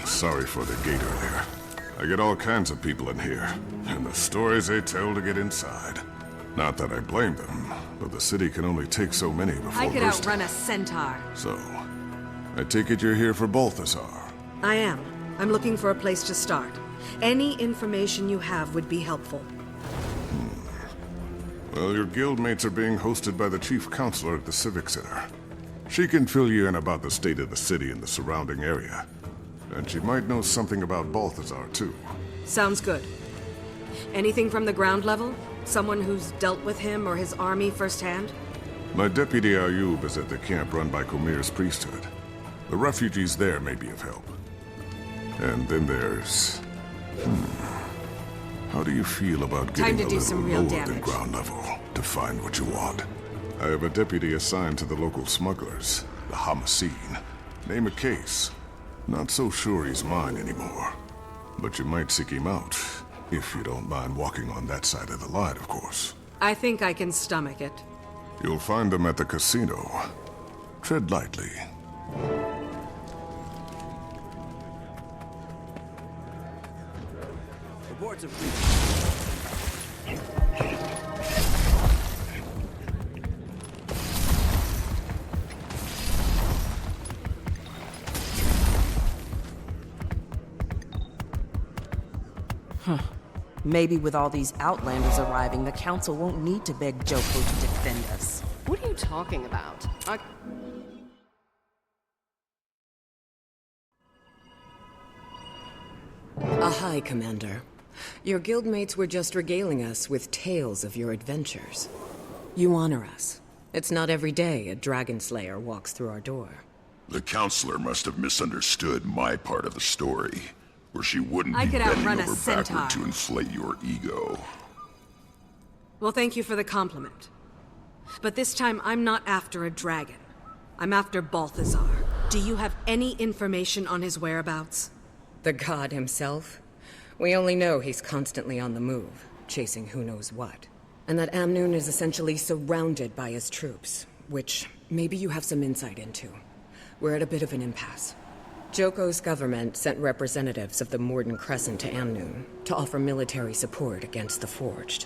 Sorry for the gate earlier. I get all kinds of people in here, and the stories they tell to get inside. Not that I blame them, but the city can only take so many before I could bursting. outrun a centaur. So, I take it you're here for Balthazar. I am. I'm looking for a place to start. Any information you have would be helpful. Well, your guildmates are being hosted by the chief counselor at the Civic Center. She can fill you in about the state of the city and the surrounding area. And she might know something about Balthazar, too. Sounds good. Anything from the ground level? Someone who's dealt with him or his army firsthand? My deputy Ayub is at the camp run by Comir's priesthood. The refugees there may be of help. And then there's... How do you feel about getting a little lower than ground level to find what you want? I have a deputy assigned to the local smugglers, the Hamaseen. Name a case. Not so sure he's mine anymore. But you might seek him out, if you don't mind walking on that side of the line, of course. I think I can stomach it. You'll find them at the casino. Tread lightly. Reports of... Maybe with all these Outlanders arriving, the Council won't need to beg Joko to defend us. What are you talking about? Ahai, Commander. Your guildmates were just regaling us with tales of your adventures. You honor us. It's not every day a Dragon Slayer walks through our door. The counselor must have misunderstood my part of the story, where she wouldn't be bending over backward to inflate your ego. Well, thank you for the compliment. But this time, I'm not after a dragon. I'm after Balthazar. Do you have any information on his whereabouts? The god himself? We only know he's constantly on the move, chasing who knows what. And that Amnoon is essentially surrounded by his troops, which maybe you have some insight into. We're at a bit of an impasse. Joko's government sent representatives of the Morden Crescent to Amnoon to offer military support against the Forged.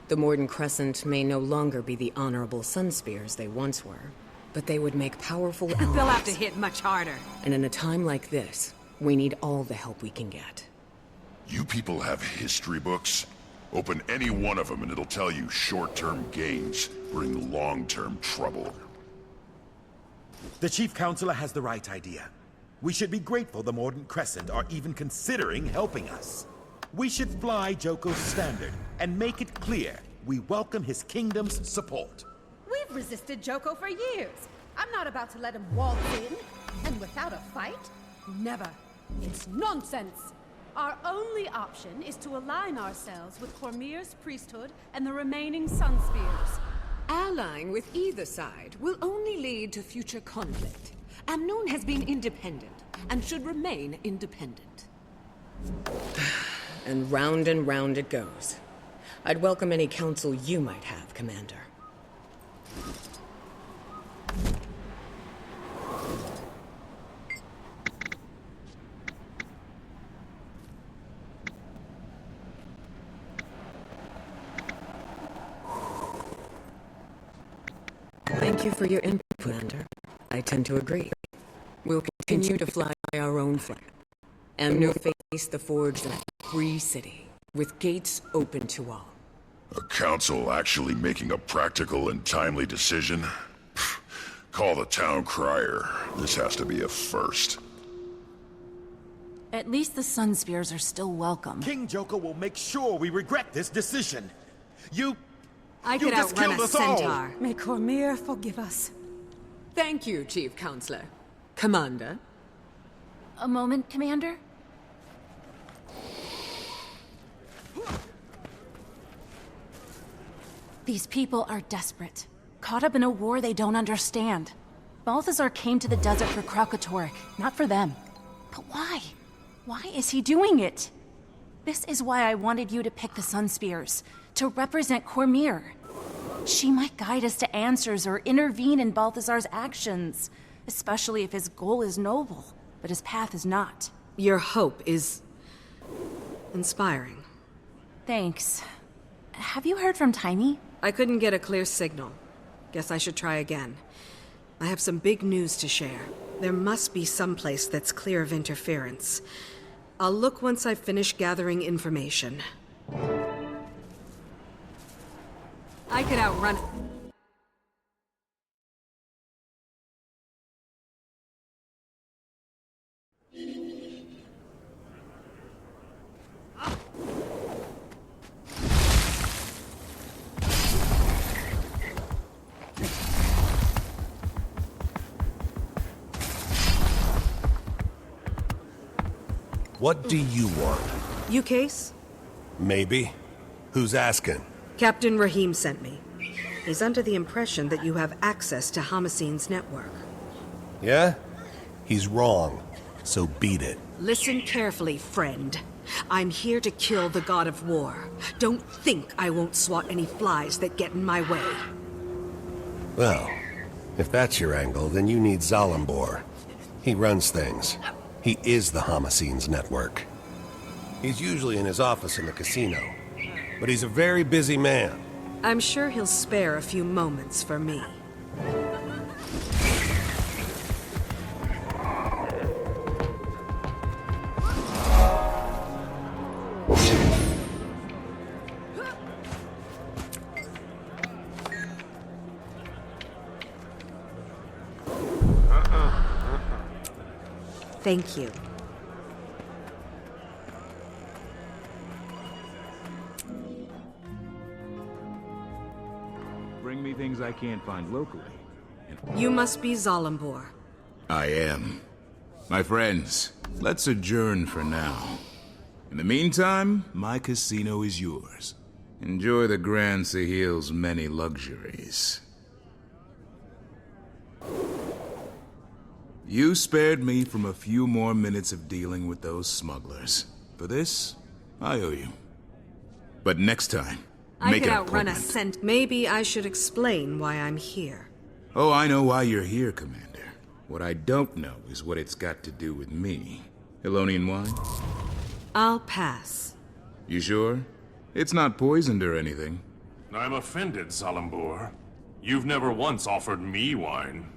The Morden Crescent may no longer be the honorable Sunspears they once were, but they would make powerful allies. They'll have to hit much harder. And in a time like this, we need all the help we can get. You people have history books? Open any one of them and it'll tell you short-term gains bring long-term trouble. The Chief Counselor has the right idea. We should be grateful the Morden Crescent are even considering helping us. We should fly Joko's standard and make it clear we welcome his kingdom's support. We've resisted Joko for years. I'm not about to let him waltz in. And without a fight? Never. It's nonsense. Our only option is to align ourselves with Cormir's priesthood and the remaining Sunspears. Allying with either side will only lead to future conflict. Amnoon has been independent, and should remain independent. And round it goes. I'd welcome any counsel you might have, Commander. Thank you for your input, Commander. I tend to agree. We'll continue to fly our own flag. Amnoon face the Forged in a free city, with gates open to all. A council actually making a practical and timely decision? Call the town crier. This has to be a first. At least the Sunspears are still welcome. King Joko will make sure we regret this decision. I could outrun a centaur. May Cormir forgive us. Thank you, Chief Counselor. Commander? A moment, Commander? These people are desperate. caught up in a war they don't understand. Balthazar came to the desert for Kralkatorrik, not for them. But why? Why is he doing it? This is why I wanted you to pick the Sun Spears, to represent Cormyr. She might guide us to answers or intervene in Balthazar's actions, especially if his goal is noble, but his path is not. Your hope is inspiring. Thanks. Have you heard from Tiny? I couldn't get a clear signal. Guess I should try again. I have some big news to share. There must be some place that's clear of interference. I'll look once I finish gathering information. I could outrun it. What do you want? You case? Maybe. Who's asking? Captain Rahim sent me. He's under the impression that you have access to Hamaseen's network. Yeah? He's wrong. So beat it. Listen carefully, friend. I'm here to kill the god of war. Don't think I won't swat any flies that get in my way. Well, if that's your angle, then you need Zalambor. He runs things. He is the Hamaseen's network. He's usually in his office in the casino. But he's a very busy man. I'm sure he'll spare a few moments for me. Thank you. Bring me things I can't find locally. You must be Zalambor. I am. My friends, let's adjourn for now. In the meantime, my casino is yours. Enjoy the Grand Sahil's many luxuries. You spared me from a few more minutes of dealing with those smugglers. For this, I owe you. But next time, I make could an outrun a appointment. scent. Maybe I should explain why I'm here. Oh, I know why you're here, Commander. What I don't know is what it's got to do with me. Elonian wine? I'll pass. You sure? It's not poisoned or anything. I'm offended, Zalambor. You've never once offered me wine.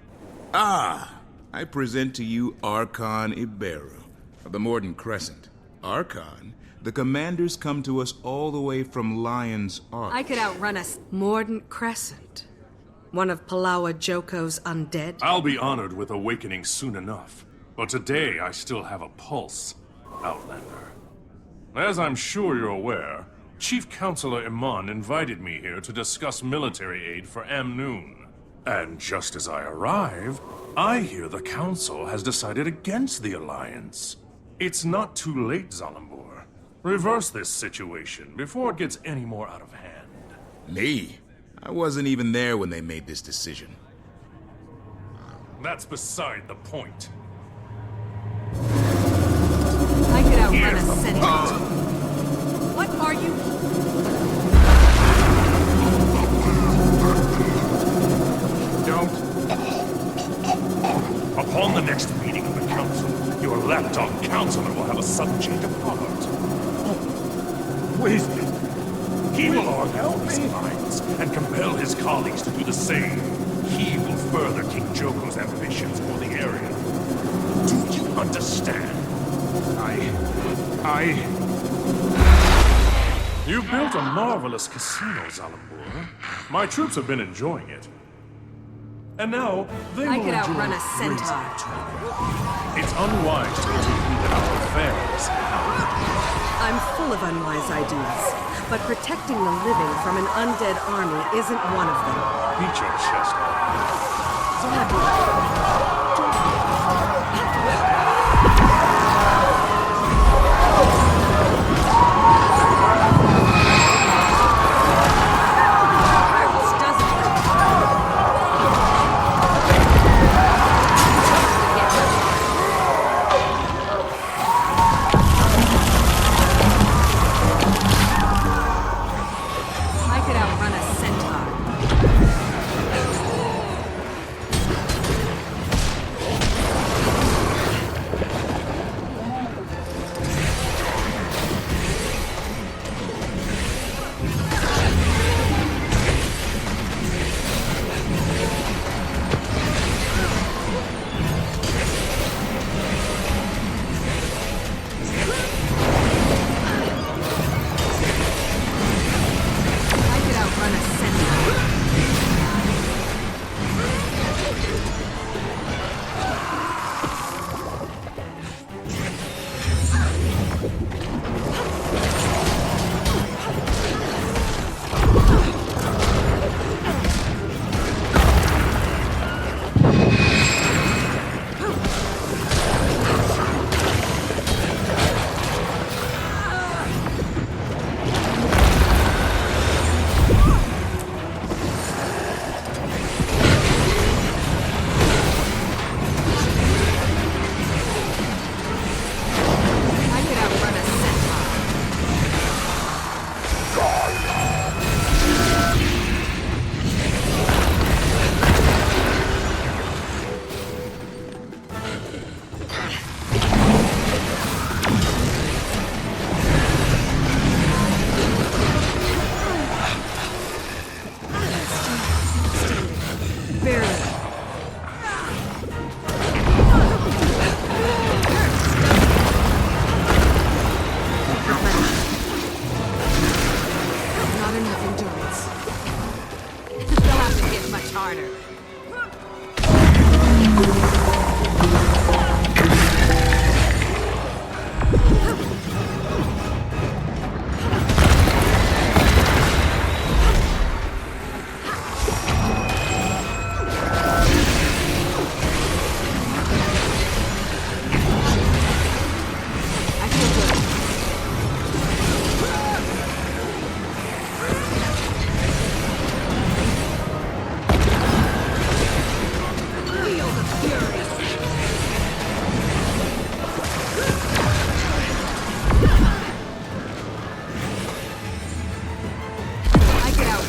Ah! I present to you Archon Iberu of the Morden Crescent. Archon, the commanders come to us all the way from Lion's Arch. I could outrun a Mordant Crescent. One of Palawa Joko's undead. I'll be honored with awakening soon enough. But today I still have a pulse, Outlander. As I'm sure you're aware, Chief Counselor Iman invited me here to discuss military aid for Amnoon. And just as I arrive, I hear the Council has decided against the Alliance. It's not too late, Zalambor. Reverse this situation before it gets any more out of hand. Me? I wasn't even there when they made this decision. That's beside the point. I could outrun a Senate. What are you? Don't. Upon the next meeting of the Council, your lapdog Counselor will have a sudden change of heart. Please, he will organize his minds and compel his colleagues to do the same. He will further King Joko's ambitions for the area. Do you understand? You've built a marvelous casino, Zalambor. My troops have been enjoying it. And now, they I will could enjoy outrun a great centaur. autonomy. It's unwise to intervene in our affairs. I'm full of unwise ideas, but protecting the living from an undead army isn't one of them. Beat your chest.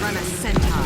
outrun a centaur.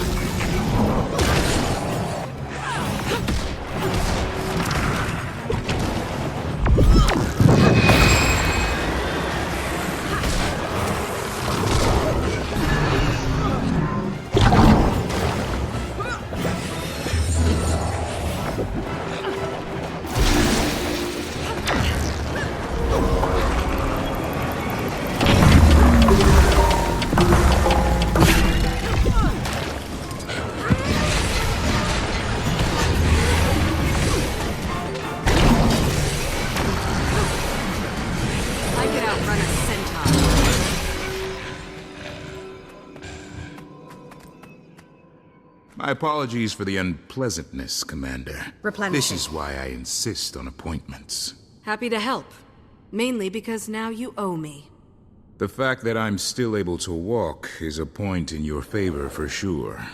My apologies for the unpleasantness, Commander. Replenishing. This is why I insist on appointments. Happy to help. Mainly because now you owe me. The fact that I'm still able to walk is a point in your favor for sure.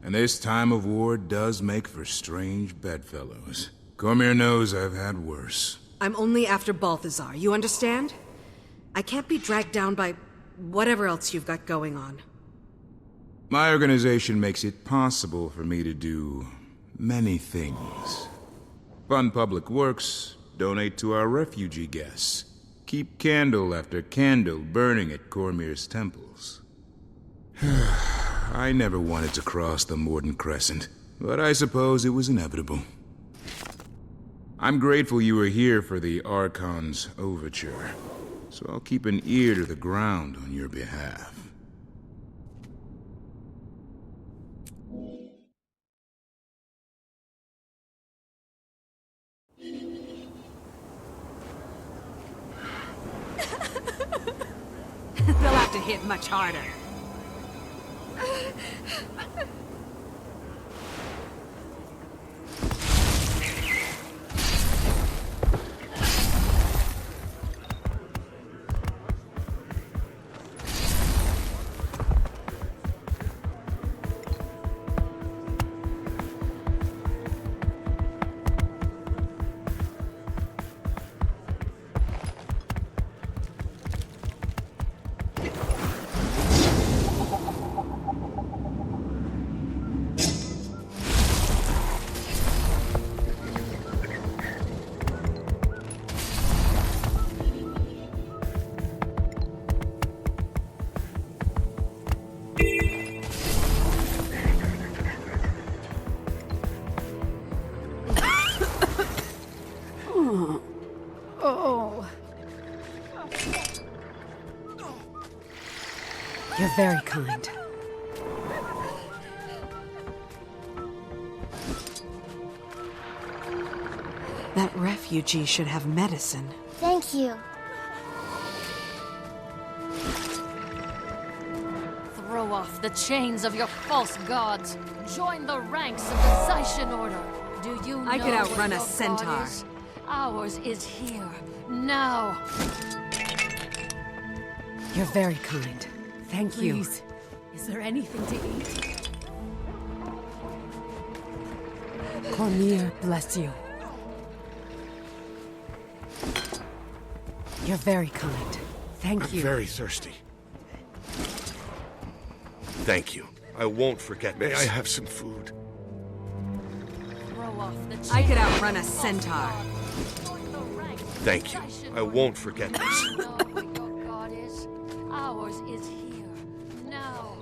And this time of war does make for strange bedfellows. Cormyr knows I've had worse. I'm only after Balthazar, you understand? I can't be dragged down by whatever else you've got going on. My organization makes it possible for me to do many things. Fund public works, donate to our refugee guests, keep candle after candle burning at Cormyr's temples. I never wanted to cross the Mordant Crescent, but I suppose it was inevitable. I'm grateful you were here for the Archon's overture, so I'll keep an ear to the ground on your behalf. They'll have to hit much harder. You're very kind. That refugee should have medicine. Thank you. Throw off the chains of your false gods. Join the ranks of the Zaishan Order. Do you know I could outrun where a your centaur. god is? Ours is here, now. You're very kind. Thank you. Please, is there anything to eat? Cormyr bless you. You're very kind. Thank you. I'm very thirsty. Thank you. I won't forget this. May I have some food? Throw off the chains I could of outrun your a false centaur. gods. Join the ranks of the Thank you. Zaishan I won't forget Order. this. Do you know where your god is? Ours is here, now.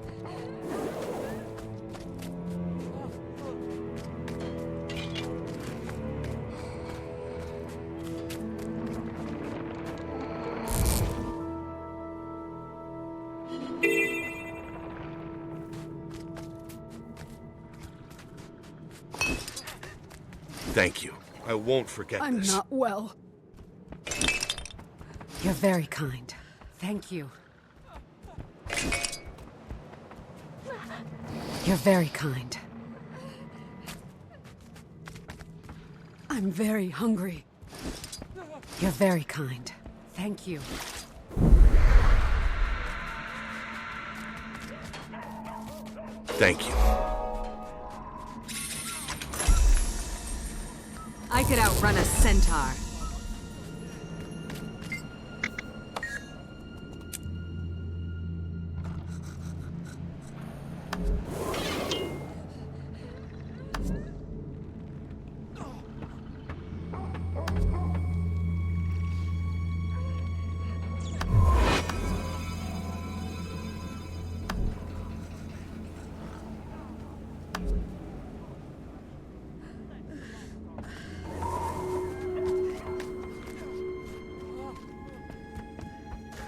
Thank you. I won't forget I'm this. not well. You're very kind. Thank you. You're very kind. I'm very hungry. You're very kind. Thank you. Thank you. I could outrun a centaur.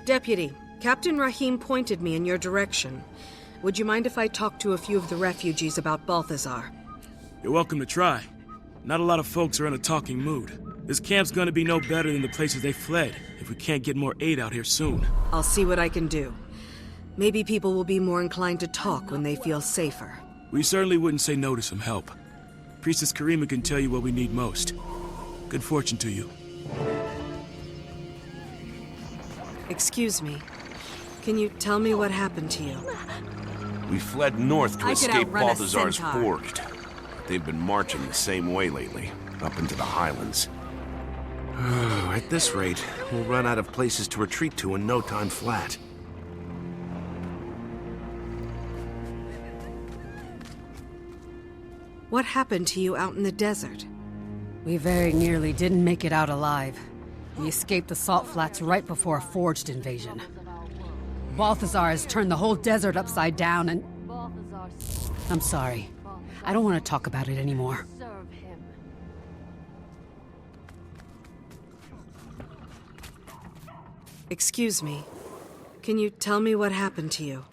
Deputy, Captain Rahim pointed me in your direction. Would you mind if I talk to a few of the refugees about Balthazar? You're welcome to try. Not a lot of folks are in a talking mood. This camp's gonna be no better than the places they fled if we can't get more aid out here soon. I'll see what I can do. Maybe people will be more inclined to talk when they feel safer. We certainly wouldn't say no to some help. Priestess Karima can tell you what we need most. Good fortune to you. Excuse me. Can you tell me what happened to you? We fled north to I could escape outrun a Balthazar's centaur. Forged. They've been marching the same way lately, up into the highlands. At this rate, we'll run out of places to retreat to in no time flat. What happened to you out in the desert? We very nearly didn't make it out alive. We escaped the salt flats right before a Forged invasion. Balthazar has turned the whole desert upside down and... I'm sorry. I don't want to talk about it anymore. Excuse me. Can you tell me what happened to you?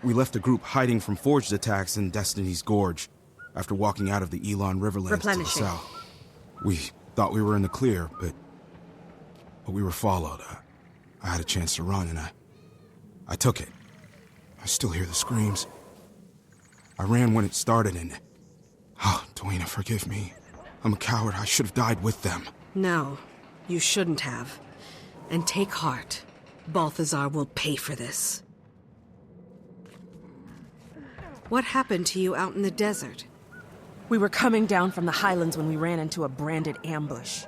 We left a group hiding from Forged attacks in Destiny's Gorge after walking out of the Elon Riverlands to the south. We thought we were in the clear, but we were followed. I had a chance to run, and I took it. I still hear the screams. I ran when it started, and... Oh, Dwayna, forgive me. I'm a coward. I should have died with them. No, you shouldn't have. And take heart. Balthazar will pay for this. What happened to you out in the desert? We were coming down from the highlands when we ran into a branded ambush.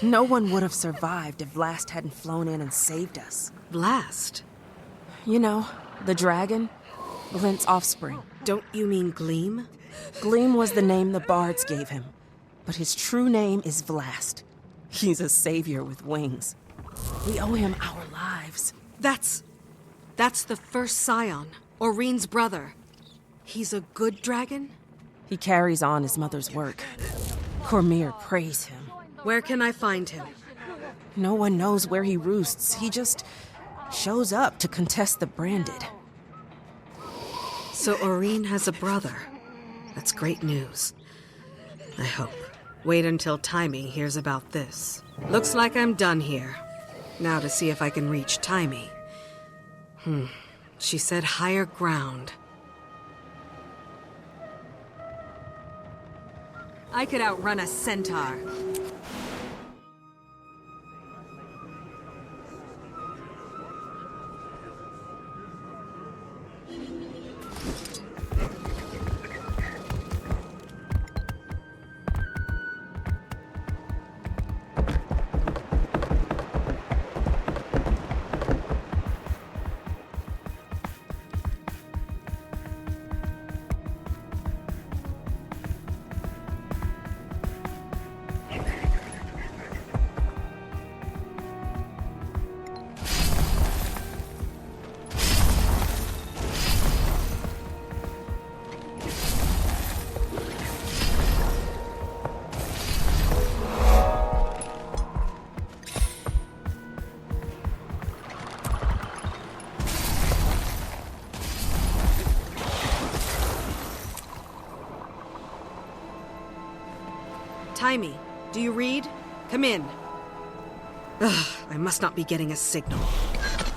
No one would have survived if Vlast hadn't flown in and saved us. Vlast? You know, the dragon. Glint's offspring. Don't you mean Gleam? Gleam was the name the bards gave him. But his true name is Vlast. He's a savior with wings. We owe him our lives. That's the first scion, Oreen's brother. He's a good dragon? He carries on his mother's work. Cormyr praise him. Where can I find him? No one knows where he roosts. He just shows up to contest the branded. So Oreen has a brother. That's great news. I hope. Wait until Taimi hears about this. Looks like I'm done here. Now to see if I can reach Taimi. She said higher ground. I could outrun a centaur. Taimi, do you read? Come in. Ugh, I must not be getting a signal.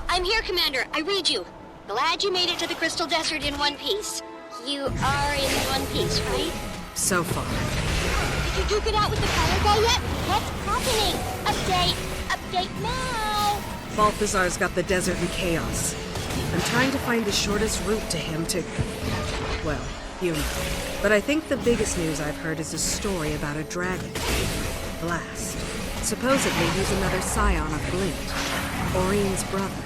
I'm here, Commander. I read you. Glad you made it to the Crystal Desert in one piece. You are in one piece, right? So far. Did you duke it out with the fire guy yet? What's happening? Update now! Balthazar's got the desert in chaos. I'm trying to find the shortest route to him to... well, you know. But I think the biggest news I've heard is a story about a dragon. Vlast. Supposedly he's another scion of Glint. Oreen's brother.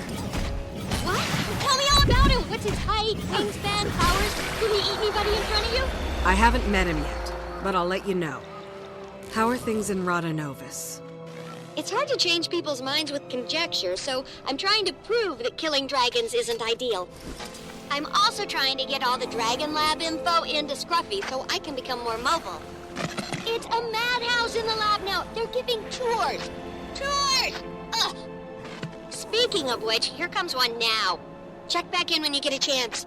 What? Tell me all about him! What's his height, wingspan, powers? Did he eat anybody in front of you? I haven't met him yet, but I'll let you know. How are things in Radanovis? It's hard to change people's minds with conjecture, so I'm trying to prove that killing dragons isn't ideal. I'm also trying to get all the Dragon Lab info into Scruffy so I can become more mobile. It's a madhouse in the lab now. They're giving tours. Tours! Ugh! Speaking of which, here comes one now. Check back in when you get a chance.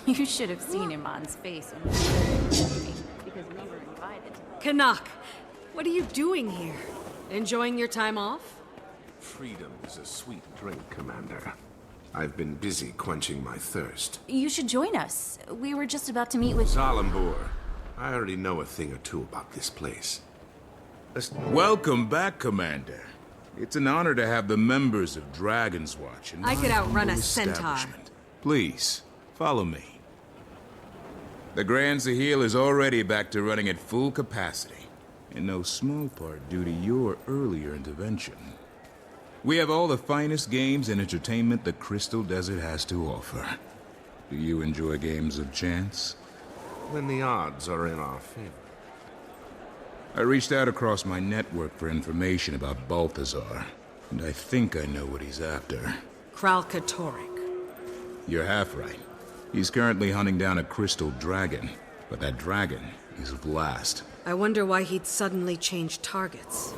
You should have seen Iman's face when he because we were invited. Canuck, what are you doing here? Enjoying your time off? Freedom is a sweet drink, Commander. I've been busy quenching my thirst. You should join us. We were just about to meet with Zalambur. I already know a thing or two about this place. Welcome back, Commander. It's an honor to have the members of Dragon's Watch in I could my outrun a humble centaur. establishment. Please, follow me. The Grand Sahil is already back to running at full capacity, in no small part due to your earlier intervention. We have all the finest games and entertainment the Crystal Desert has to offer. Do you enjoy games of chance? When the odds are in our favor. I reached out across my network for information about Balthazar, and I think I know what he's after. Kralka-Torrik. You're half right. He's currently hunting down a crystal dragon, but that dragon is Vlast. I wonder why he'd suddenly change targets.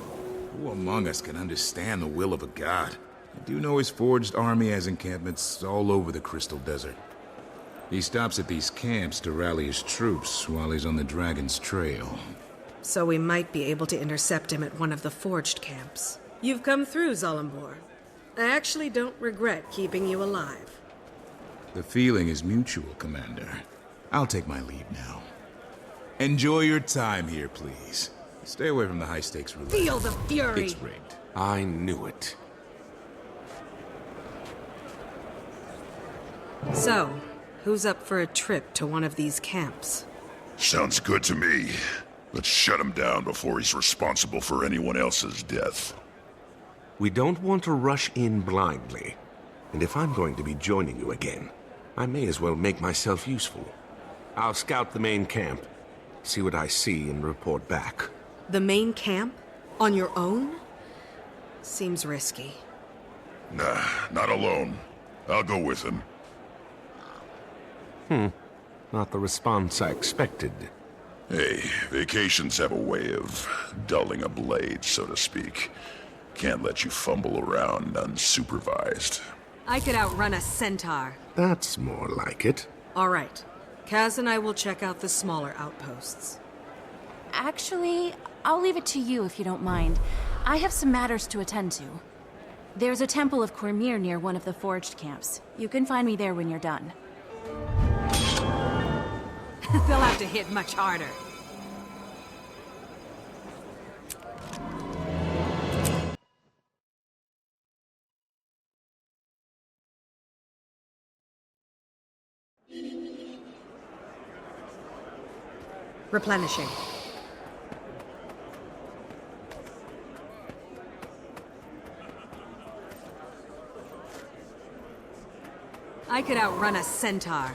Who among us can understand the will of a god? I do know his forged army has encampments all over the Crystal Desert. He stops at these camps to rally his troops while he's on the dragon's trail. So we might be able to intercept him at one of the forged camps. You've come through, Zalambur. I actually don't regret keeping you alive. The feeling is mutual, Commander. I'll take my leave now. Enjoy your time here, please. Stay away from the high-stakes roulette. Feel the fury! It's rigged. I knew it. So, who's up for a trip to one of these camps? Sounds good to me. Let's shut him down before he's responsible for anyone else's death. We don't want to rush in blindly. And if I'm going to be joining you again, I may as well make myself useful. I'll scout the main camp, see what I see, and report back. The main camp? On your own? Seems risky. Nah, not alone. I'll go with him. Not the response I expected. Hey, vacations have a way of dulling a blade, so to speak. Can't let you fumble around unsupervised. I could outrun a centaur. That's more like it. All right. Kaz and I will check out the smaller outposts. Actually, I'll leave it to you if you don't mind. I have some matters to attend to. There's a Temple of Cormyr near one of the forged camps. You can find me there when you're done. They'll have to hit much harder. Replenishing. I could outrun a centaur.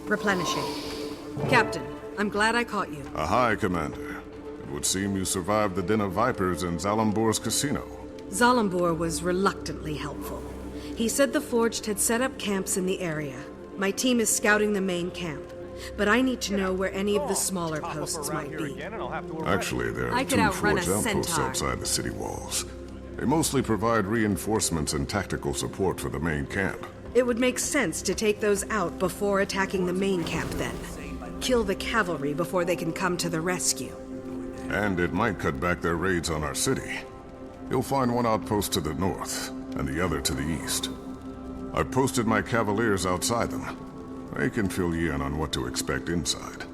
Replenishing. Captain, I'm glad I caught you. Aye, Commander. It would seem you survived the Den of Vipers in Zalambur's casino. Zalambur was reluctantly helpful. He said the Forged had set up camps in the area. My team is scouting the main camp, but I need to know where any of the smaller posts might be. Actually, there are I could two outrun a Forged outposts centaur. outside the city walls. They mostly provide reinforcements and tactical support for the main camp. It would make sense to take those out before attacking the main camp then. Kill the cavalry before they can come to the rescue. And it might cut back their raids on our city. You'll find one outpost to the north, and the other to the east. I've posted my cavaliers outside them. They can fill you in on what to expect inside.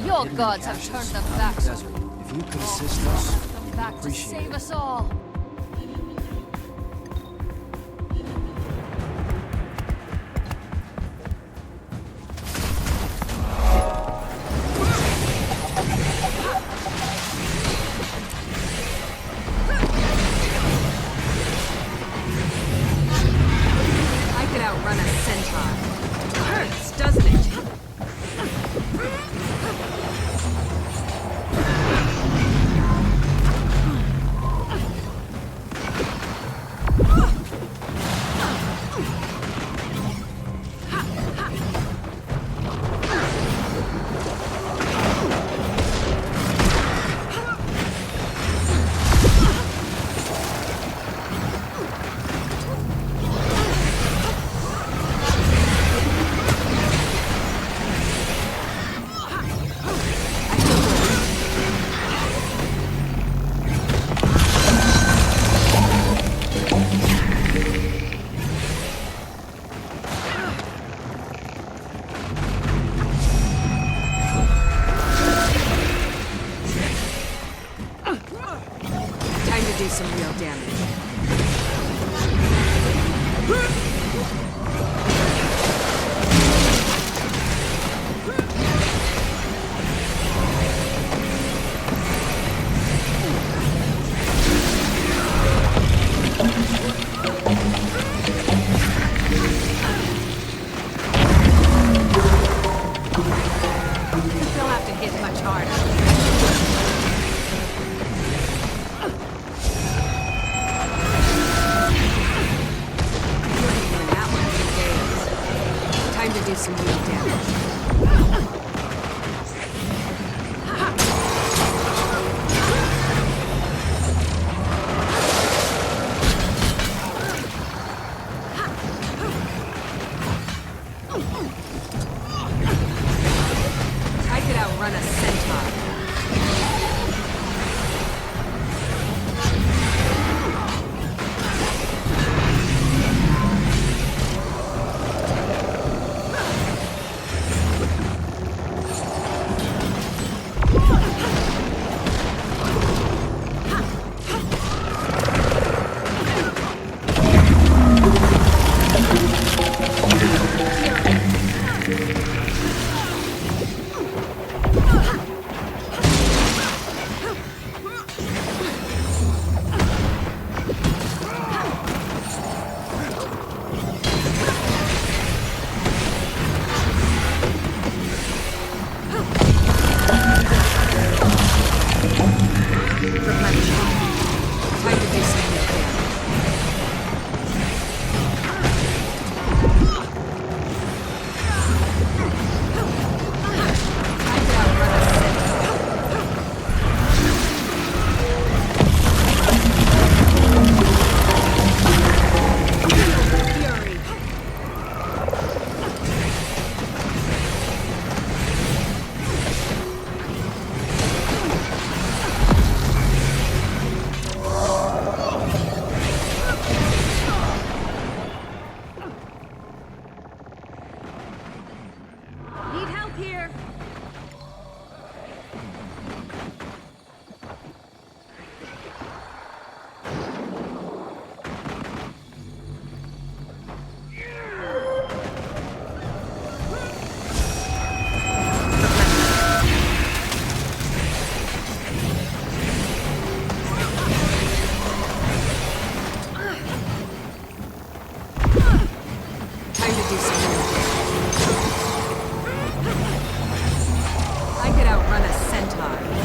Your gods have turned their backs on you. If you could assist us, Come back to save us all. I could outrun a centaur. It hurts, doesn't it? Do some real damage. They'll have to hit much harder. Do some real damage. I could outrun a centaur. Time to do some more. outrun a centaur.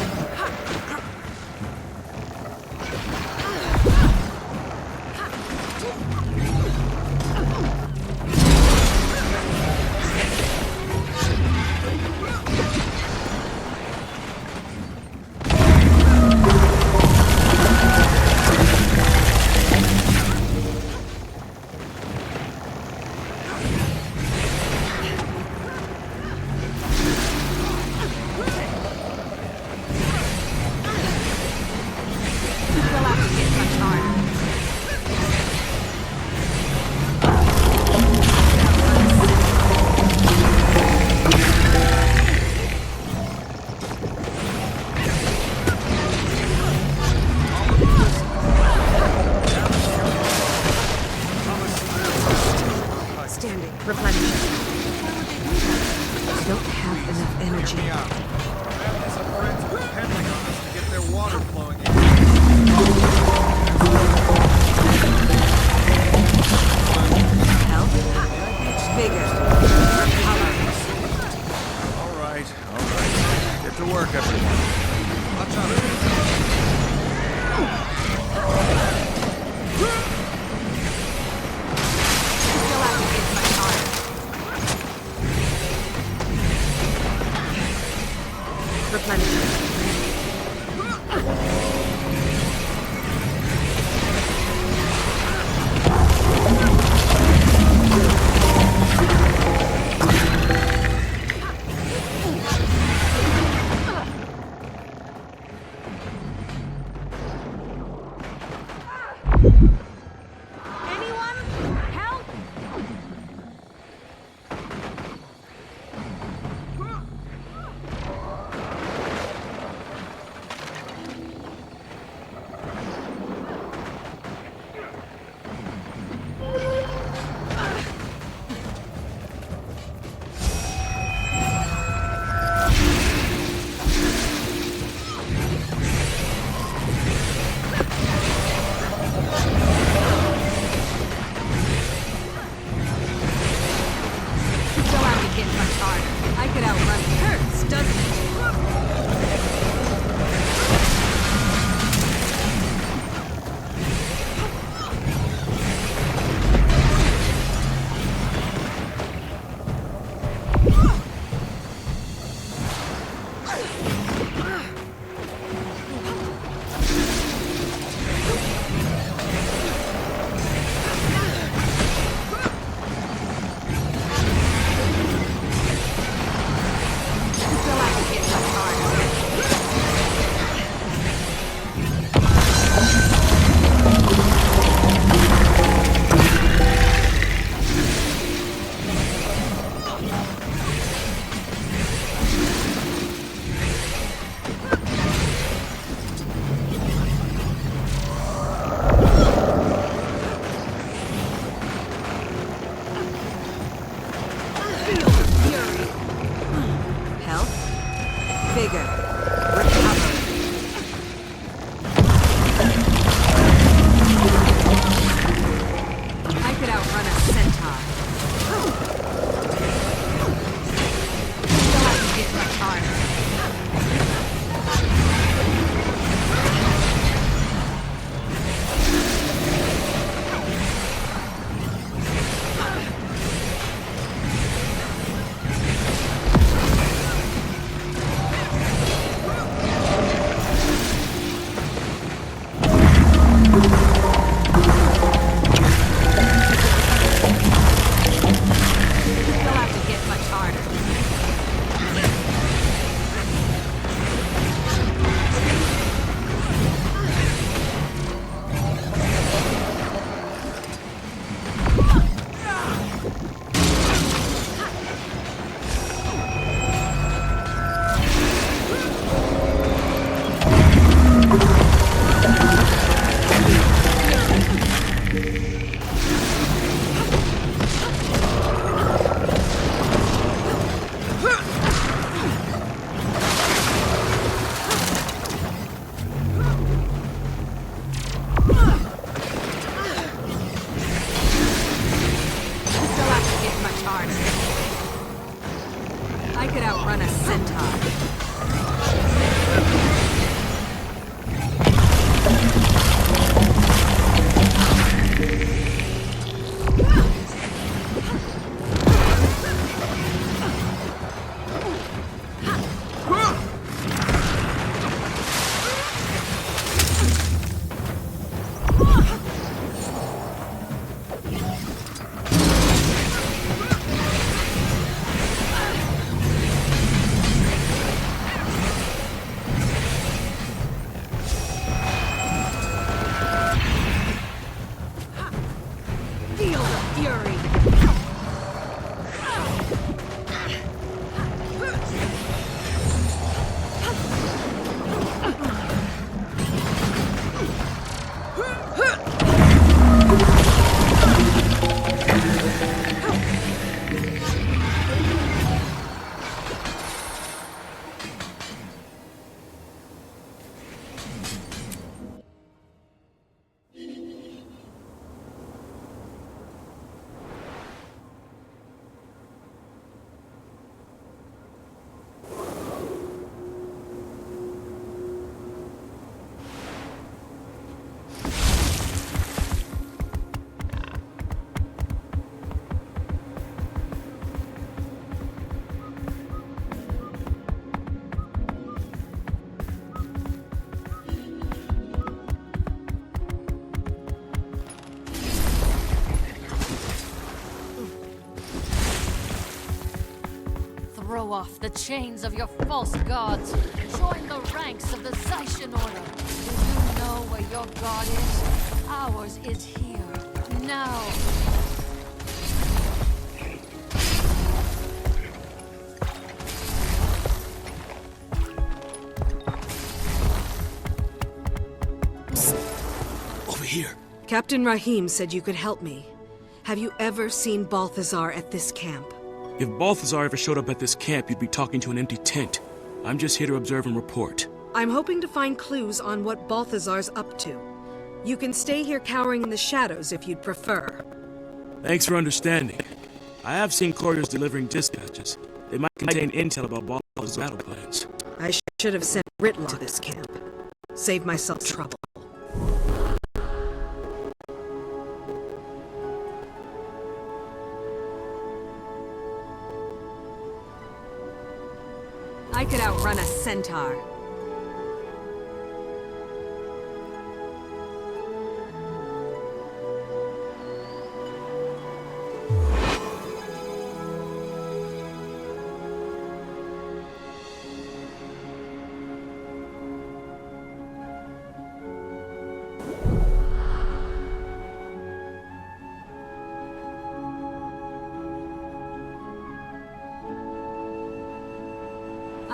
throw off the chains of your false gods. Join the ranks of the Zaishan Order. Do you know where your god is? Ours is here, now. Over here. Captain Rahim said you could help me. Have you ever seen Balthazar at this camp? If Balthazar ever showed up at this camp, you'd be talking to an empty tent. I'm just here to observe and report. I'm hoping to find clues on what Balthazar's up to. You can stay here cowering in the shadows if you'd prefer. Thanks for understanding. I have seen couriers delivering dispatches. They might contain intel about Balthazar's battle plans. I should have sent Ritla to this camp. Save myself trouble. I could outrun a centaur.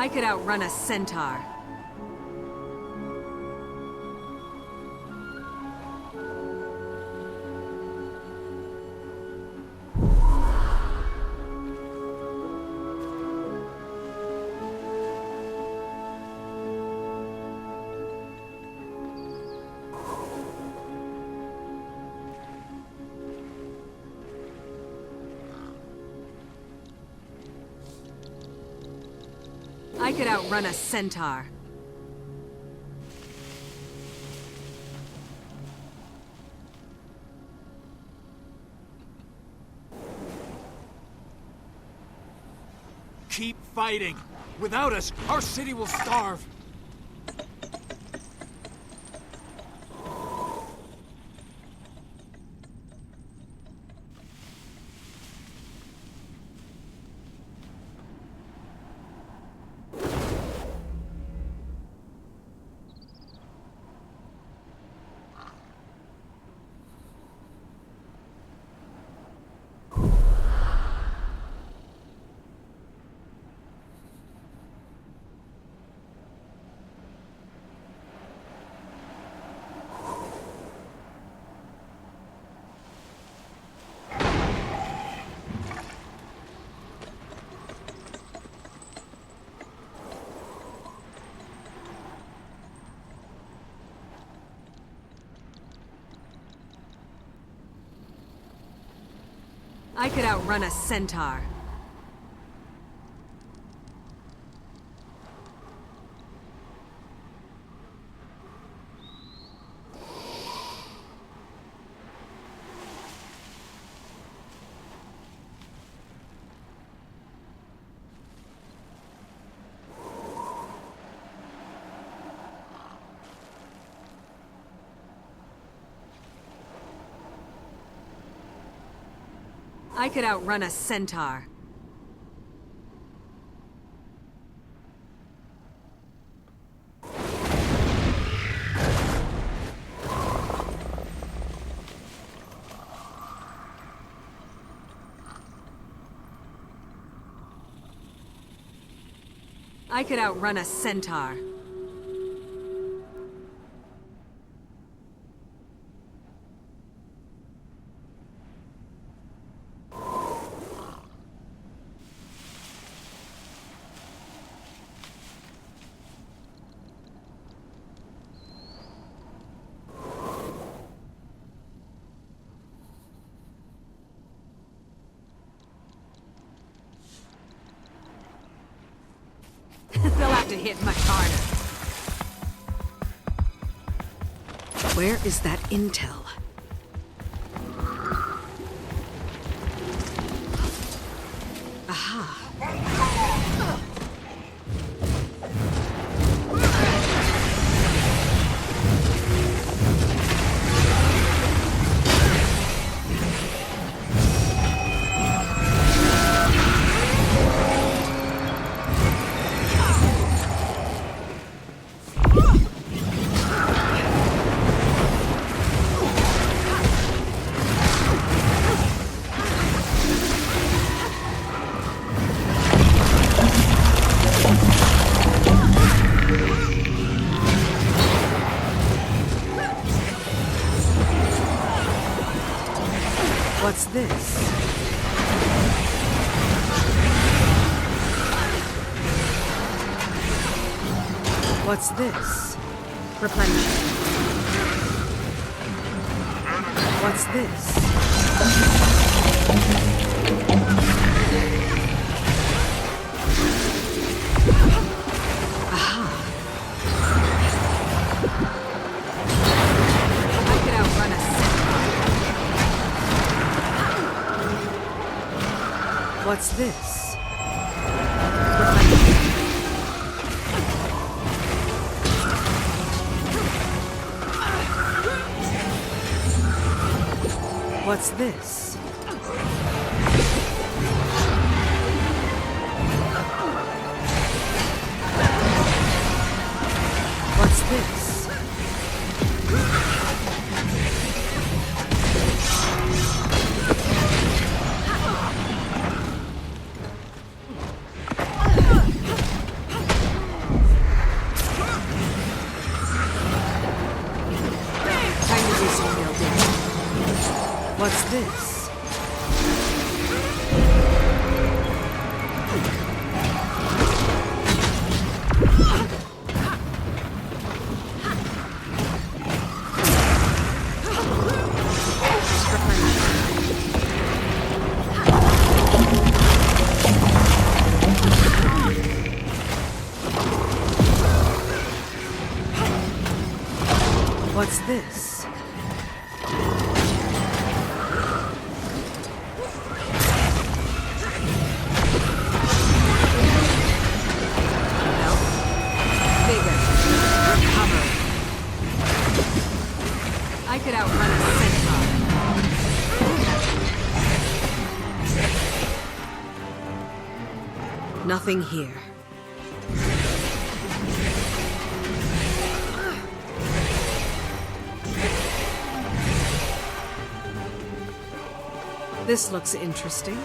I could outrun a centaur. I could outrun a centaur. Keep fighting. Without us, our city will starve. I could outrun a centaur. I could outrun a centaur. I could outrun a centaur. They'll have to hit much harder. Where is that intel? Aha. this? What's this? Replenishing. What's this? Aha. I could outrun a centaur. What's this? What's this? What's this? Time to do some real damage. What's this? What's this? I could outrun a centaur. Nothing here. This looks interesting.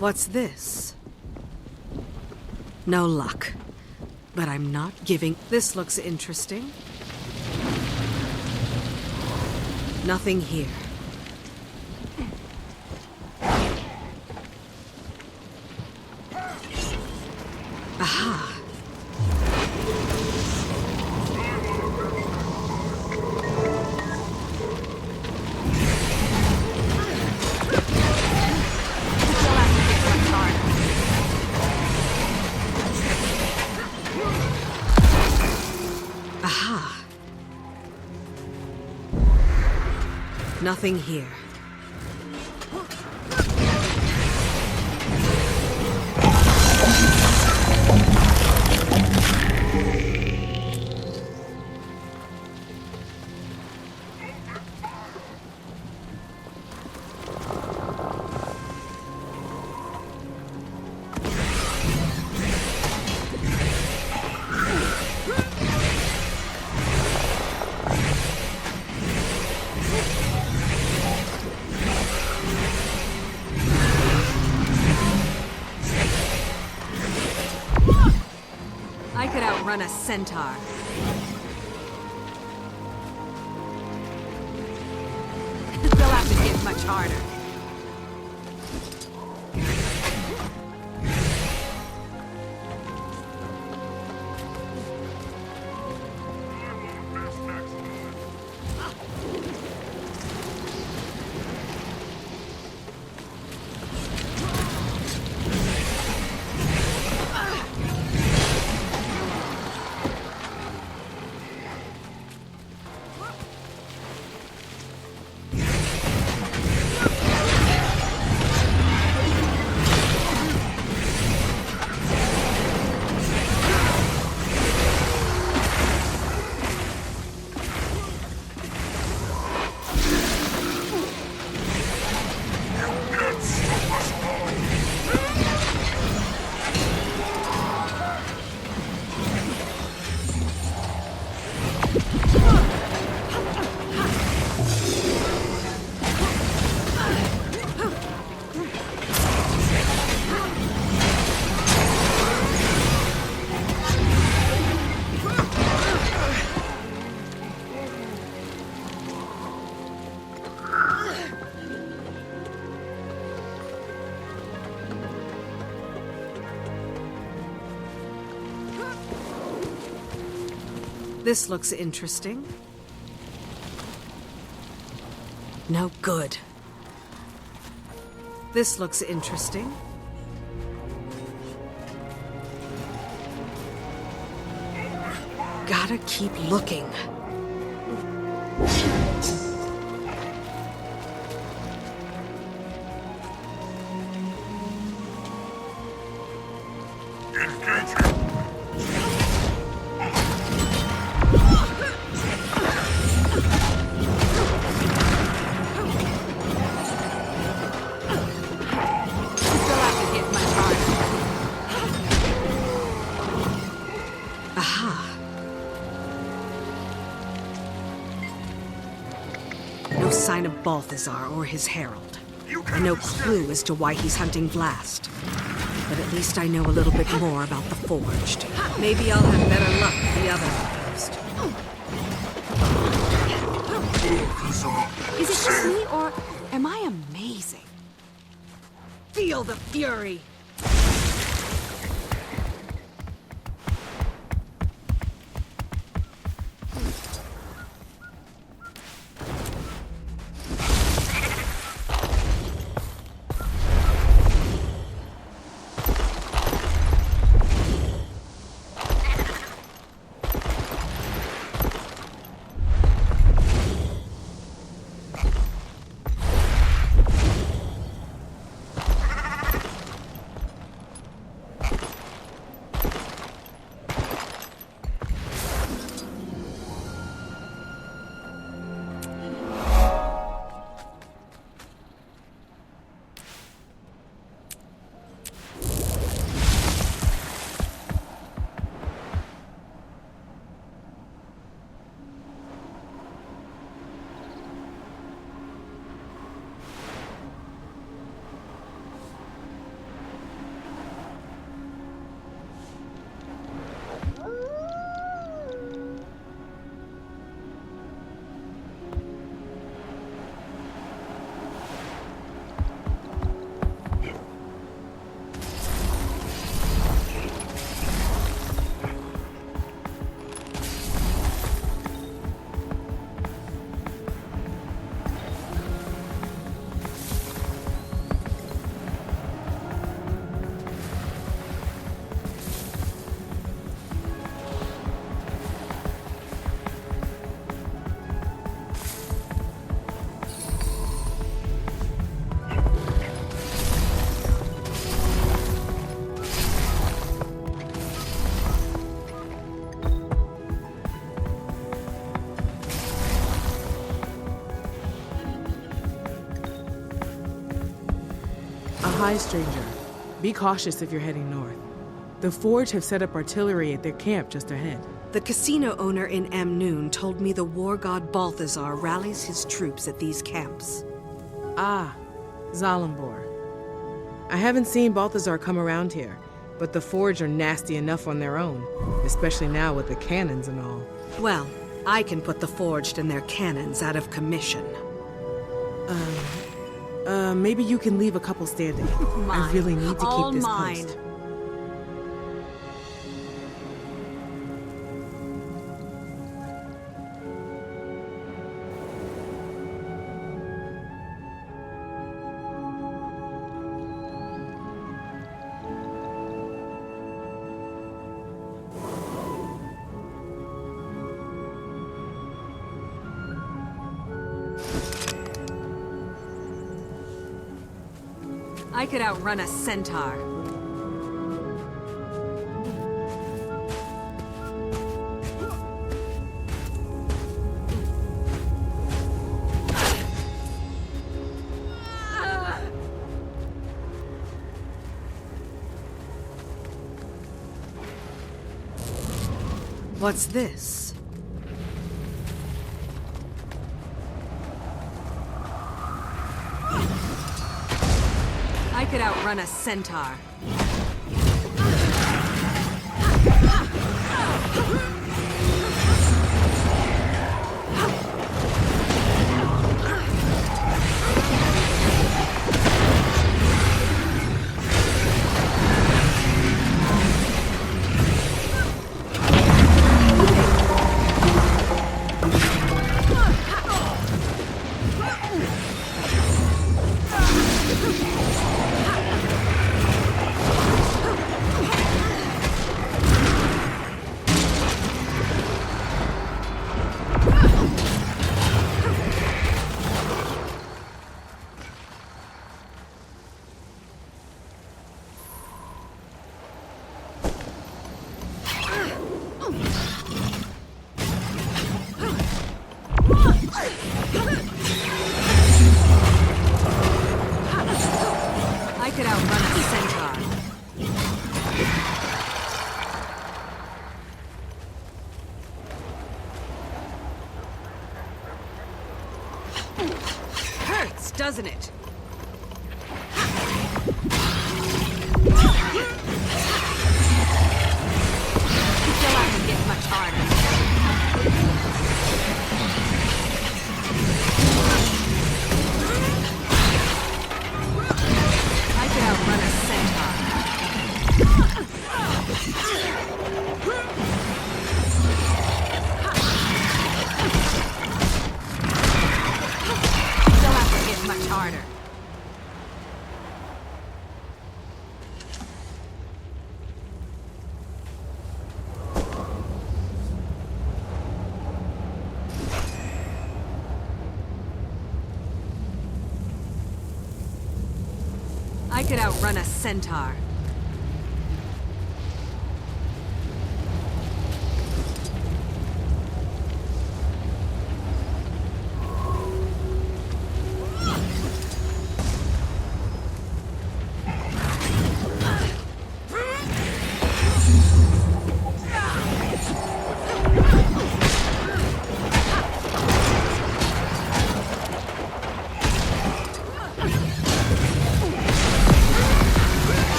What's this? No luck. But I'm not giving. This looks interesting. Nothing here. Aha. Aha. Nothing here. I could outrun a centaur. They'll have to hit much harder. This looks interesting. No good. This looks interesting. Gotta keep looking. No sign of Balthazar or his herald. And no clue as to why he's hunting Vlast. But at least I know a little bit more about the Forged. Maybe I'll have better luck the other outpost. Is it just me, or am I amazing? Feel the fury! Hi, stranger. Be cautious if you're heading north. The Forge have set up artillery at their camp just ahead. The casino owner in Amnoon told me the war god Balthazar rallies his troops at these camps. Ah, Zalambor. I haven't seen Balthazar come around here, but the Forge are nasty enough on their own, especially now with the cannons and all. Well, I can put the Forged and their cannons out of commission. Maybe you can leave a couple standing. I really need to keep this post. I could outrun a centaur. What's this? I could outrun a centaur. Hurts, doesn't it? You'll have to get much harder. I could outrun a centaur. You'll have to get much harder. I could outrun a centaur.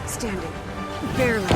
Standing. Barely.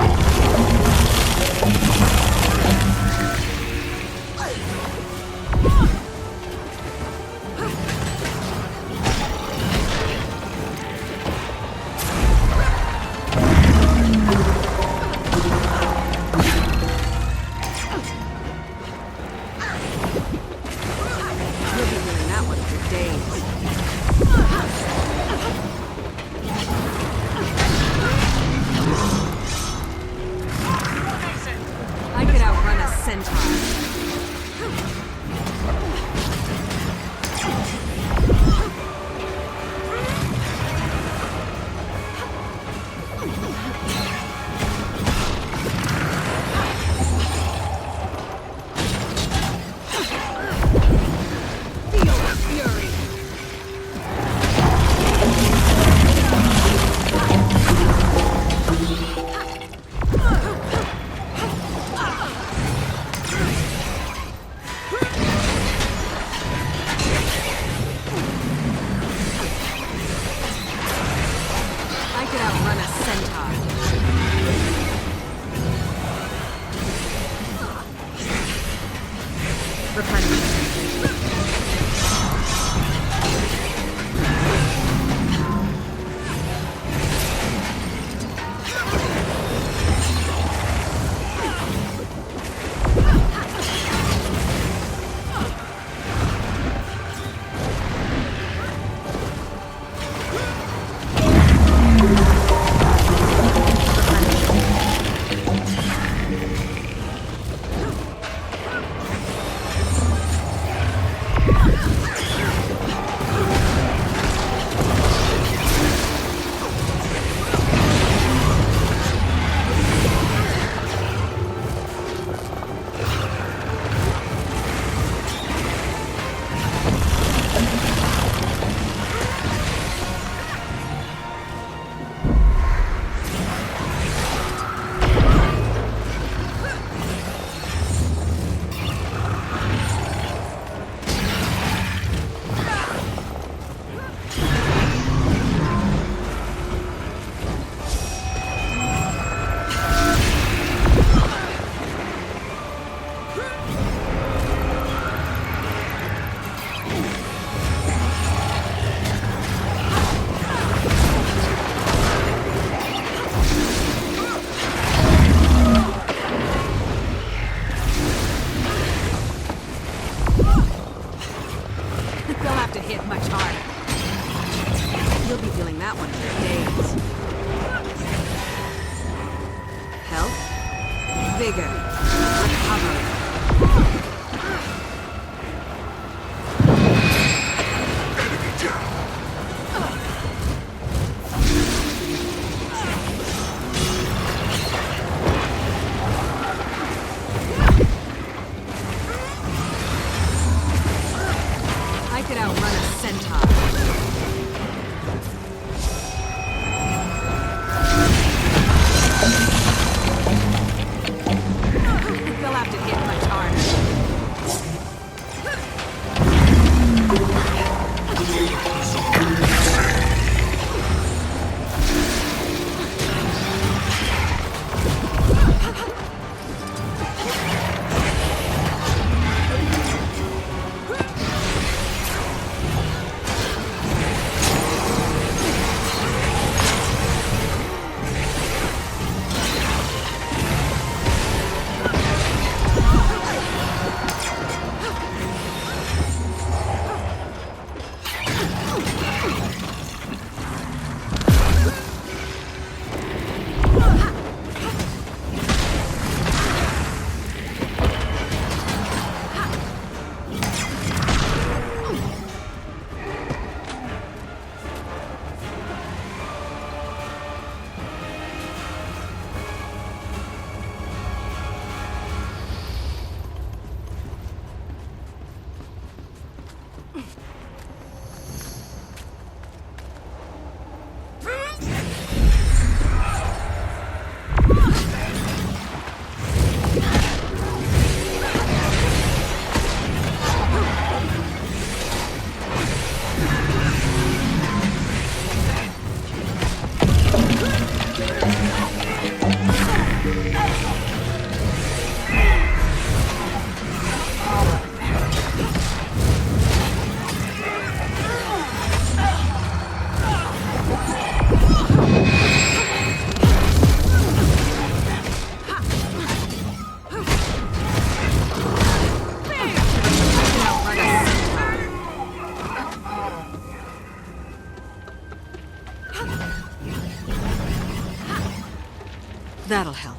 vigor. Recovery. I could outrun a centaur. They'll have to hit much harder. That'll help.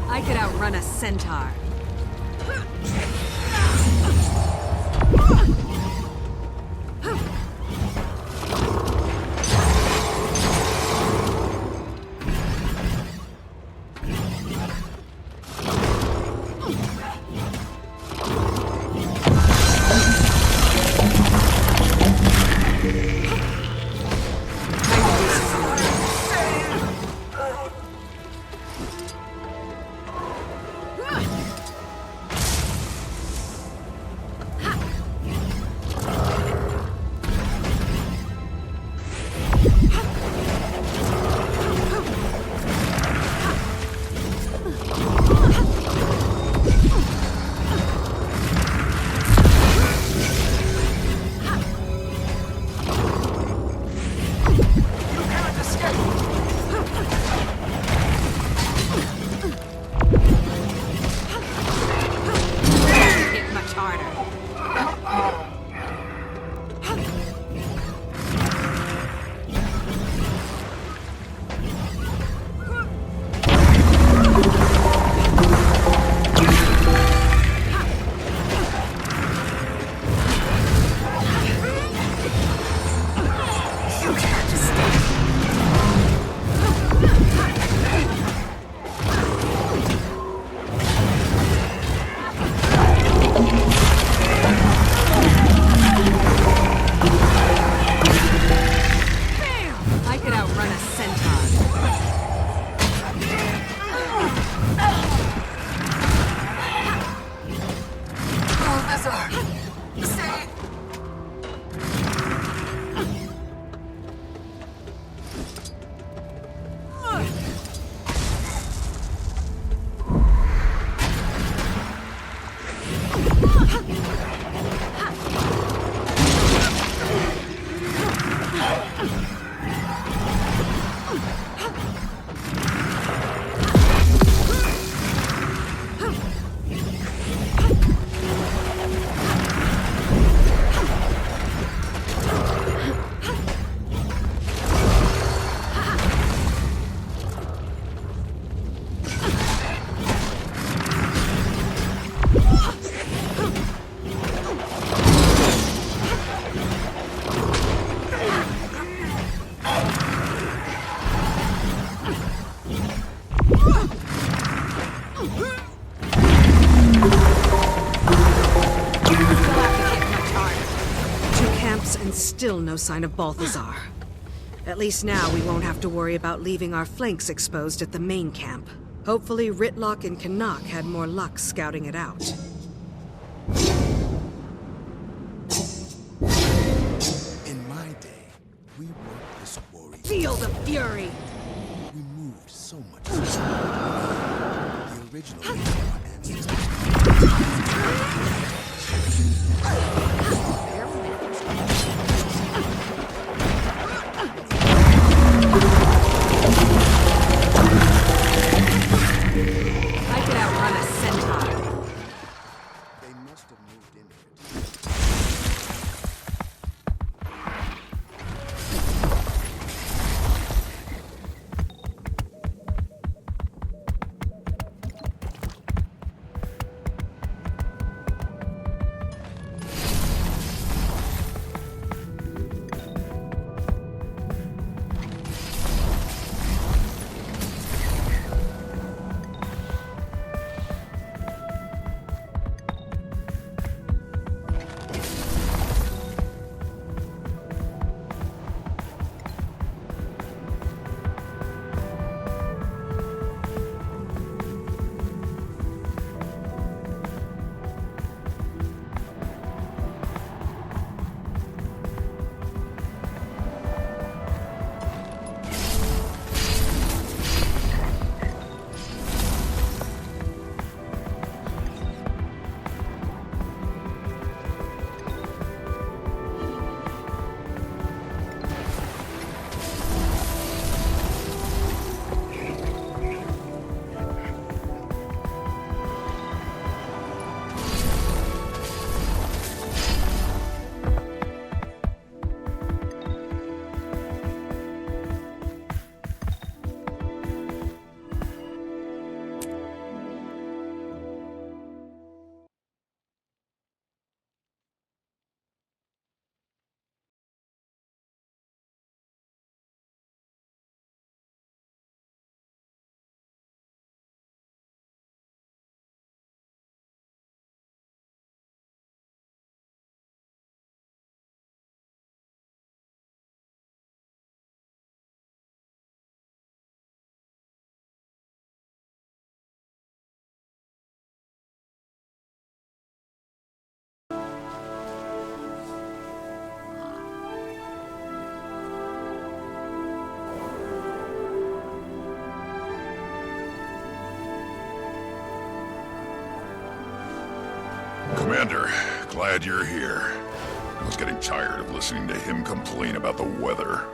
I could outrun a centaur. sign of Balthazar. At least now we won't have to worry about leaving our flanks exposed at the main camp. Hopefully Ritlock and Canuck had more luck scouting it out. In my day, we worked this quarry. Feel the fury! We moved so much. The original our ancestors. I could outrun a centaur. They must have moved in here. Commander, glad you're here. I was getting tired of listening to him complain about the weather.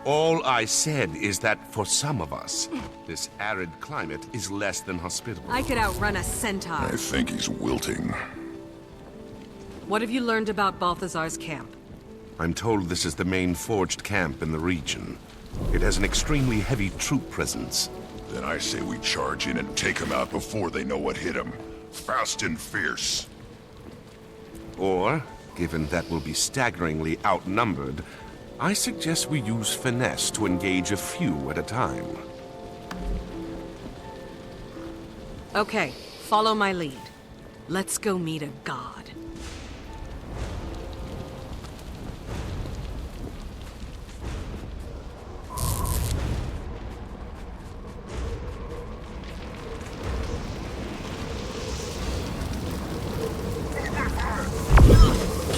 All I said is that for some of us, this arid climate is less than hospitable. I could outrun a centaur. I think he's wilting. What have you learned about Balthazar's camp? I'm told this is the main forged camp in the region. It has an extremely heavy troop presence. Then I say we charge in and take them out before they know what hit them. Fast and fierce. Or, given that we'll be staggeringly outnumbered, I suggest we use finesse to engage a few at a time. Okay, follow my lead. Let's go meet a god.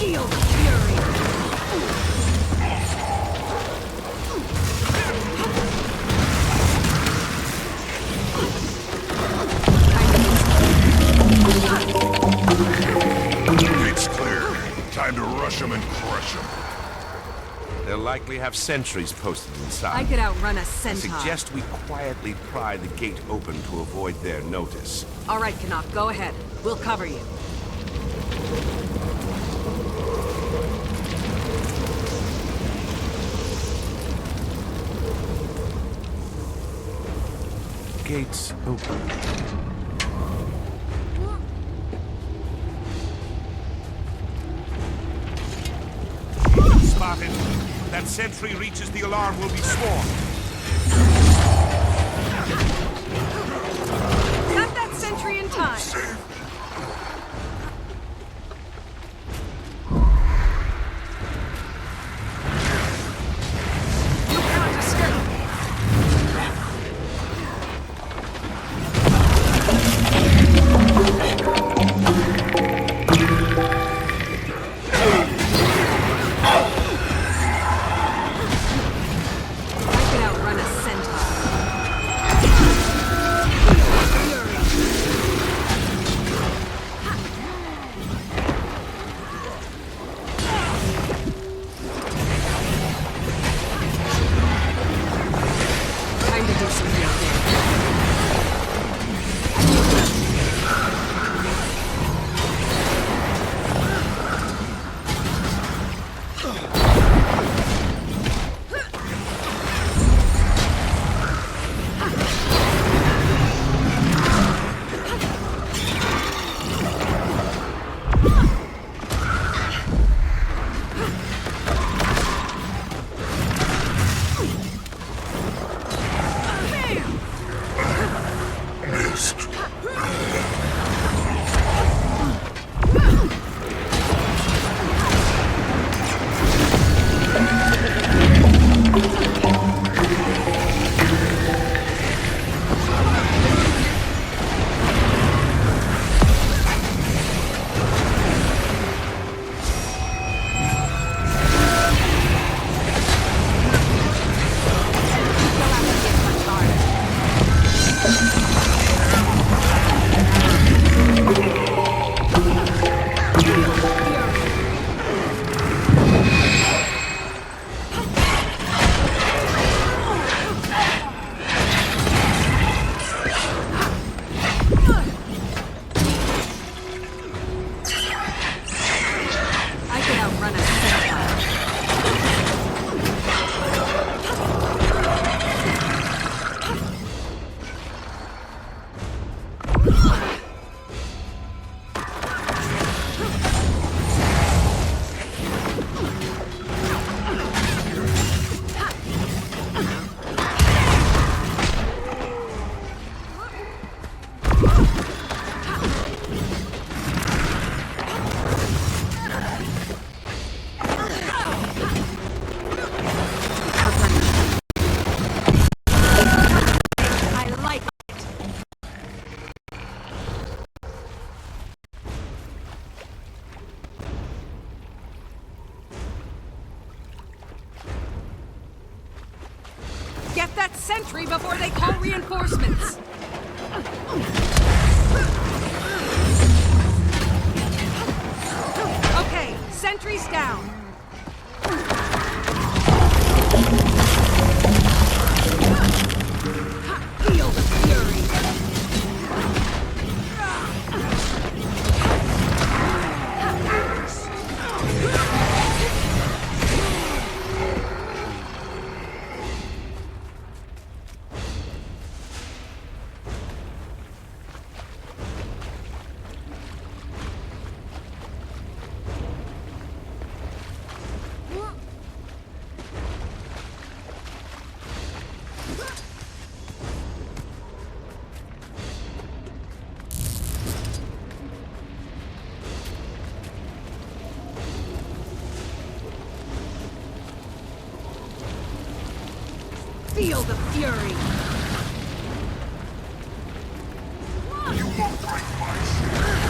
Feel the fury! Gate's clear. Time to rush them and crush them. They'll likely have sentries posted inside. I could outrun a I centaur. suggest we quietly pry the gate open to avoid their notice. All right, Canuck, go ahead. We'll cover you. Gates open. Spotted. That sentry reaches the alarm, will be swarmed. Got that sentry in time. sentry before they call reinforcements! Okay, sentry's down. Feel the fury! Feel the fury! You won't break my shield!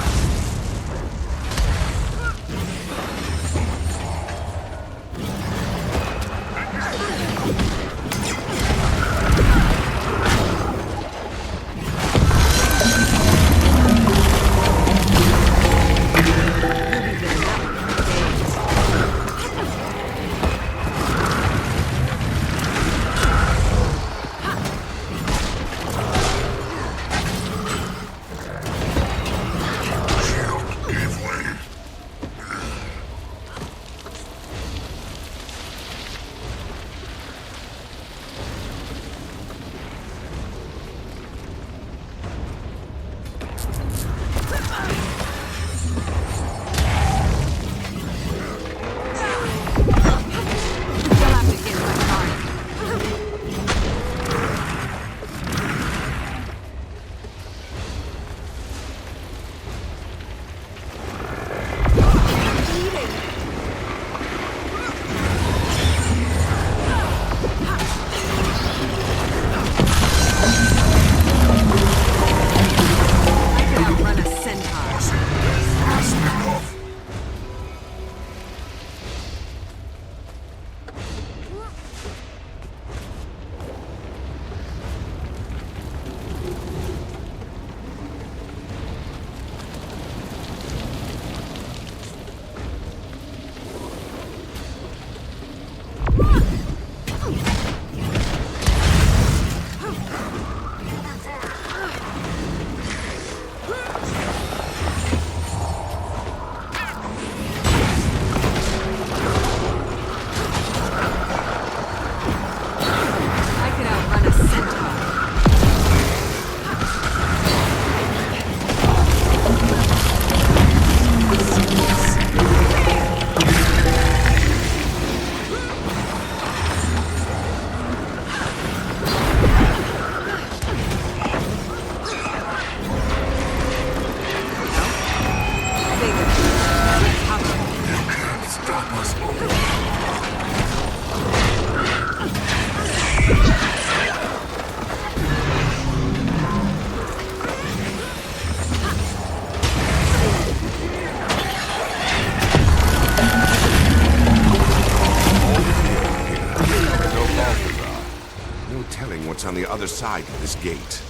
what's on the other side of this gate.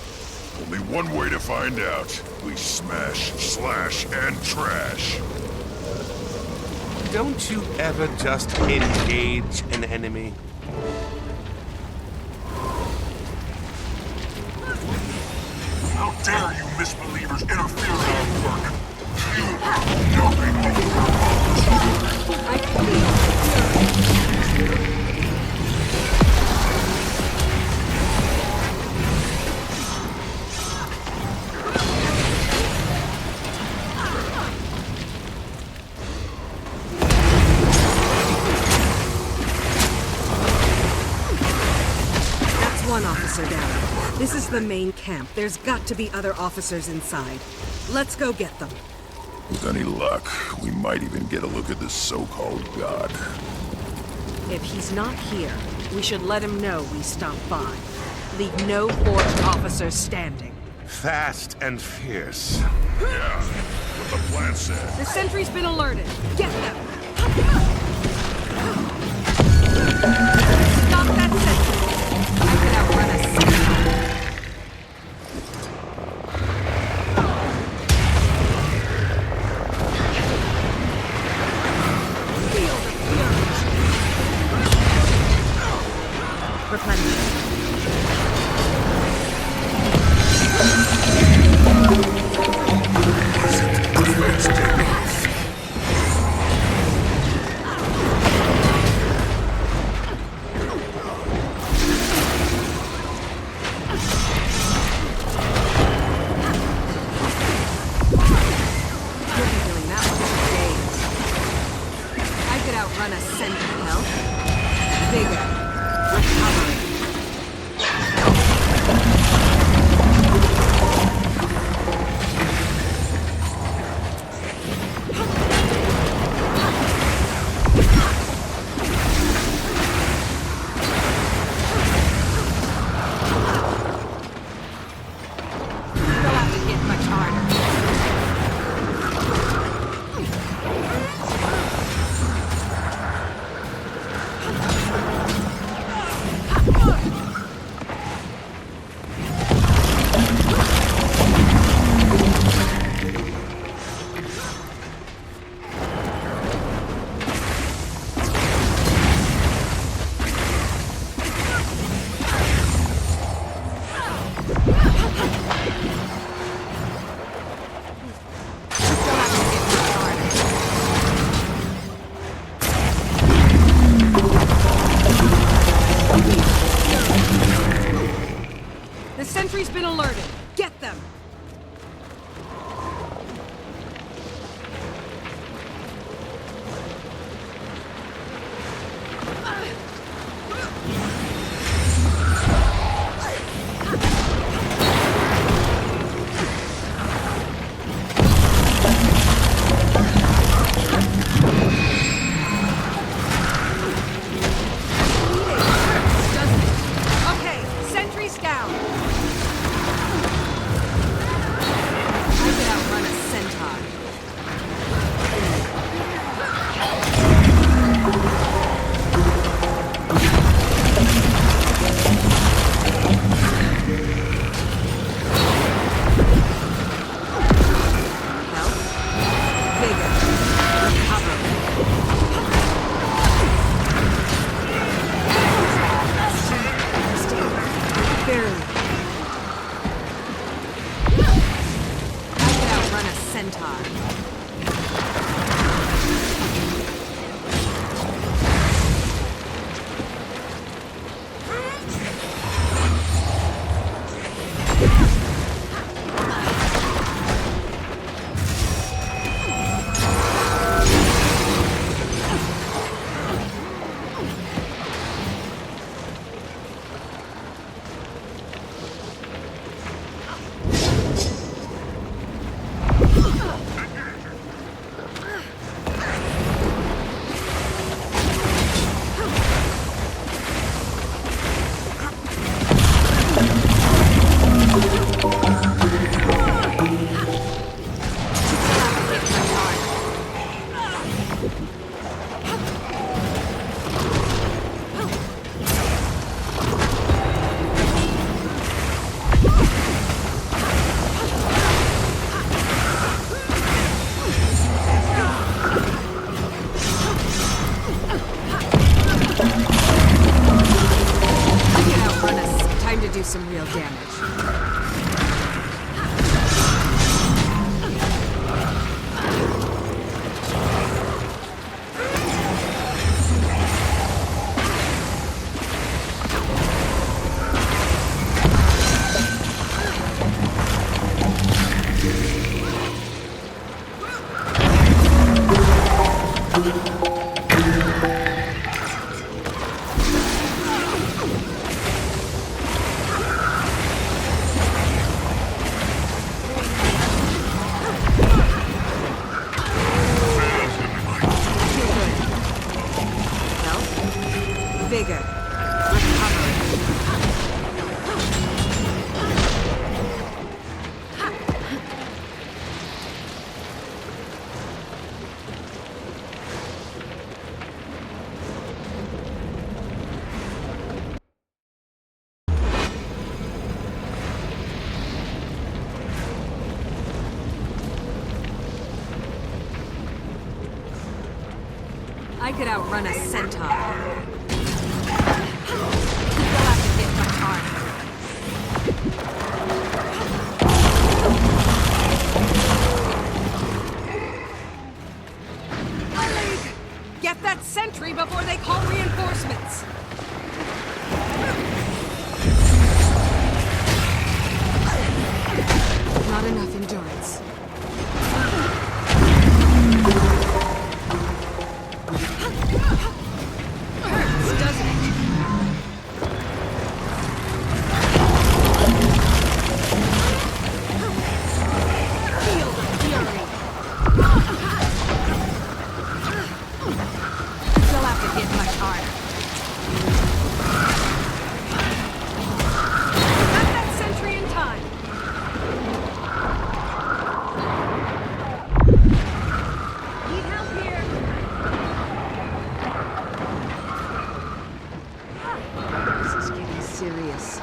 Only one way to find out. We smash, slash, and trash. Don't you ever just engage an enemy? How dare you misbelievers interfere in our work? You have nothing over our One officer down. This is the main camp. There's got to be other officers inside. Let's go get them. With any luck, we might even get a look at this so-called god. If he's not here, we should let him know we stopped by. Leave no forged officers standing. Fast and fierce. Yeah, what the plan said. The sentry's been alerted. Get them! Stop that sentry! I can outrun a Outrun a centaur health. Bigger. Recovery. You'll have to hit much harder. The sentry's been alerted. Get them! Okay, sentry's down. I could outrun a centaur. Health. Bigger. Recovery. Barely. I could outrun a centaur. I can outrun us. Time to do some real damage. Health. Bigger. Recovery. I could outrun a centaur. You'll serious.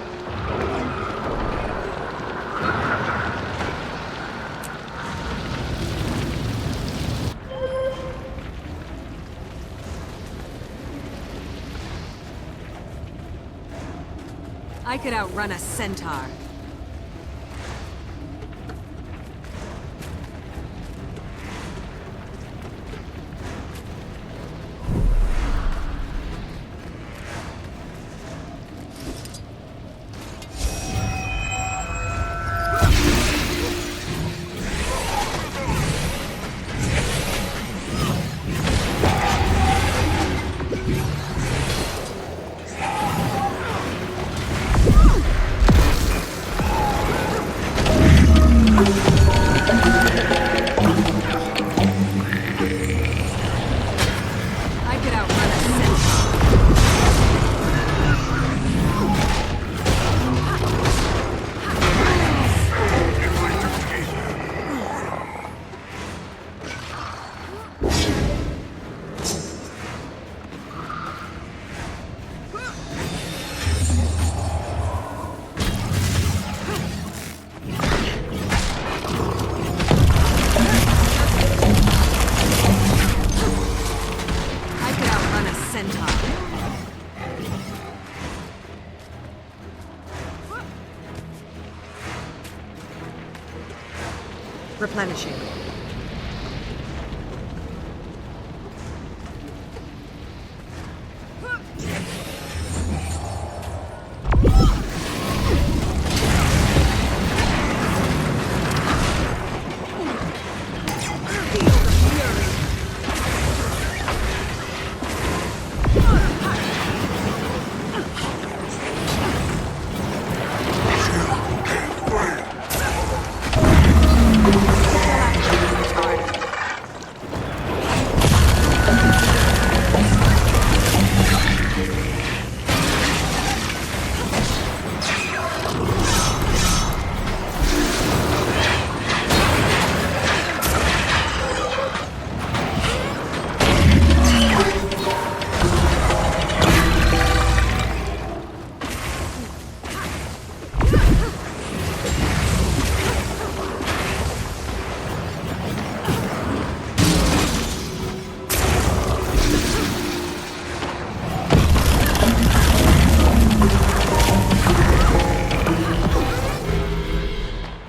I could outrun a centaur. Replenishing.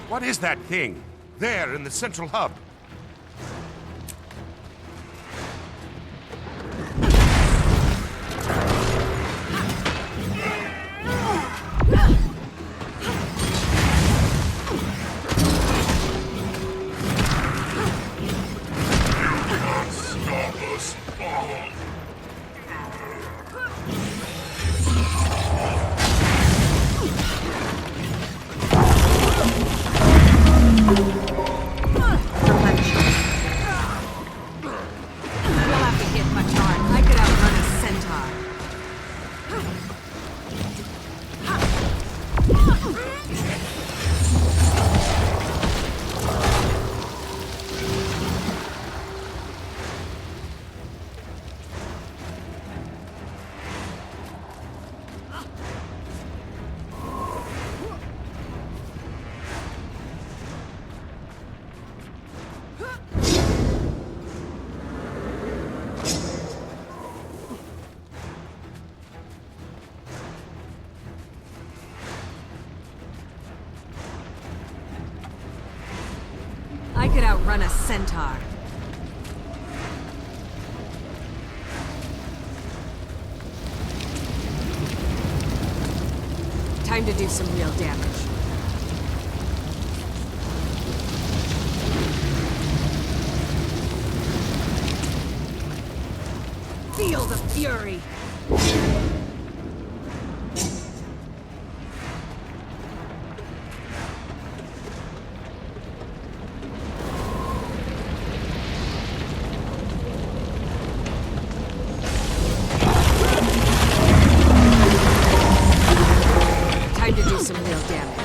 What is that thing? There, in the central hub. I could outrun a centaur. Time to do some real damage. Feel the fury! Time to do some real damage.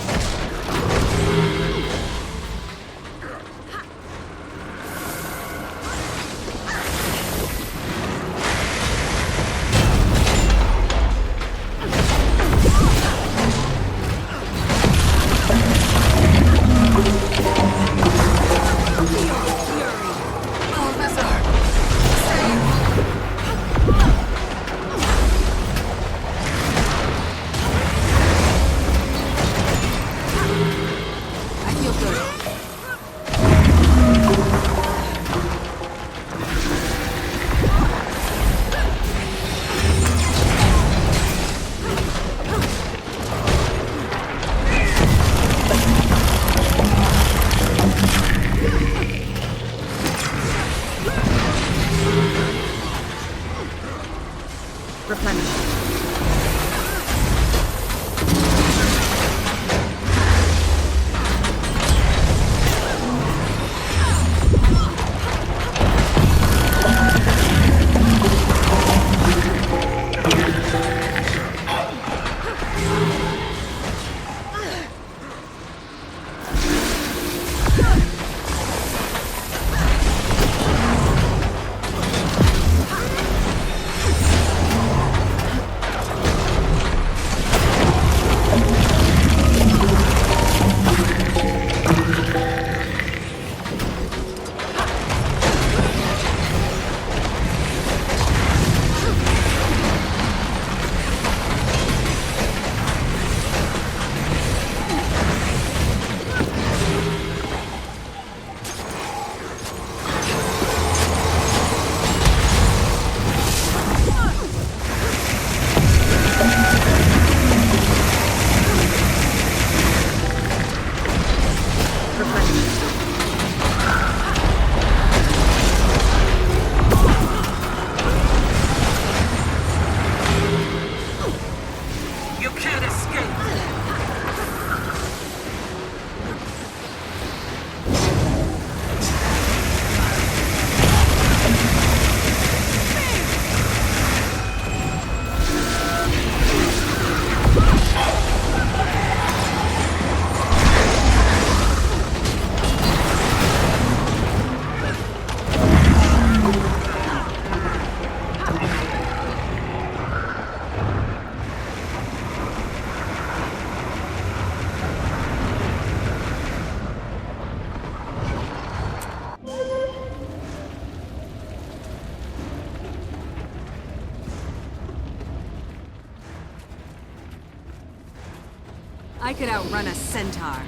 I could outrun a centaur.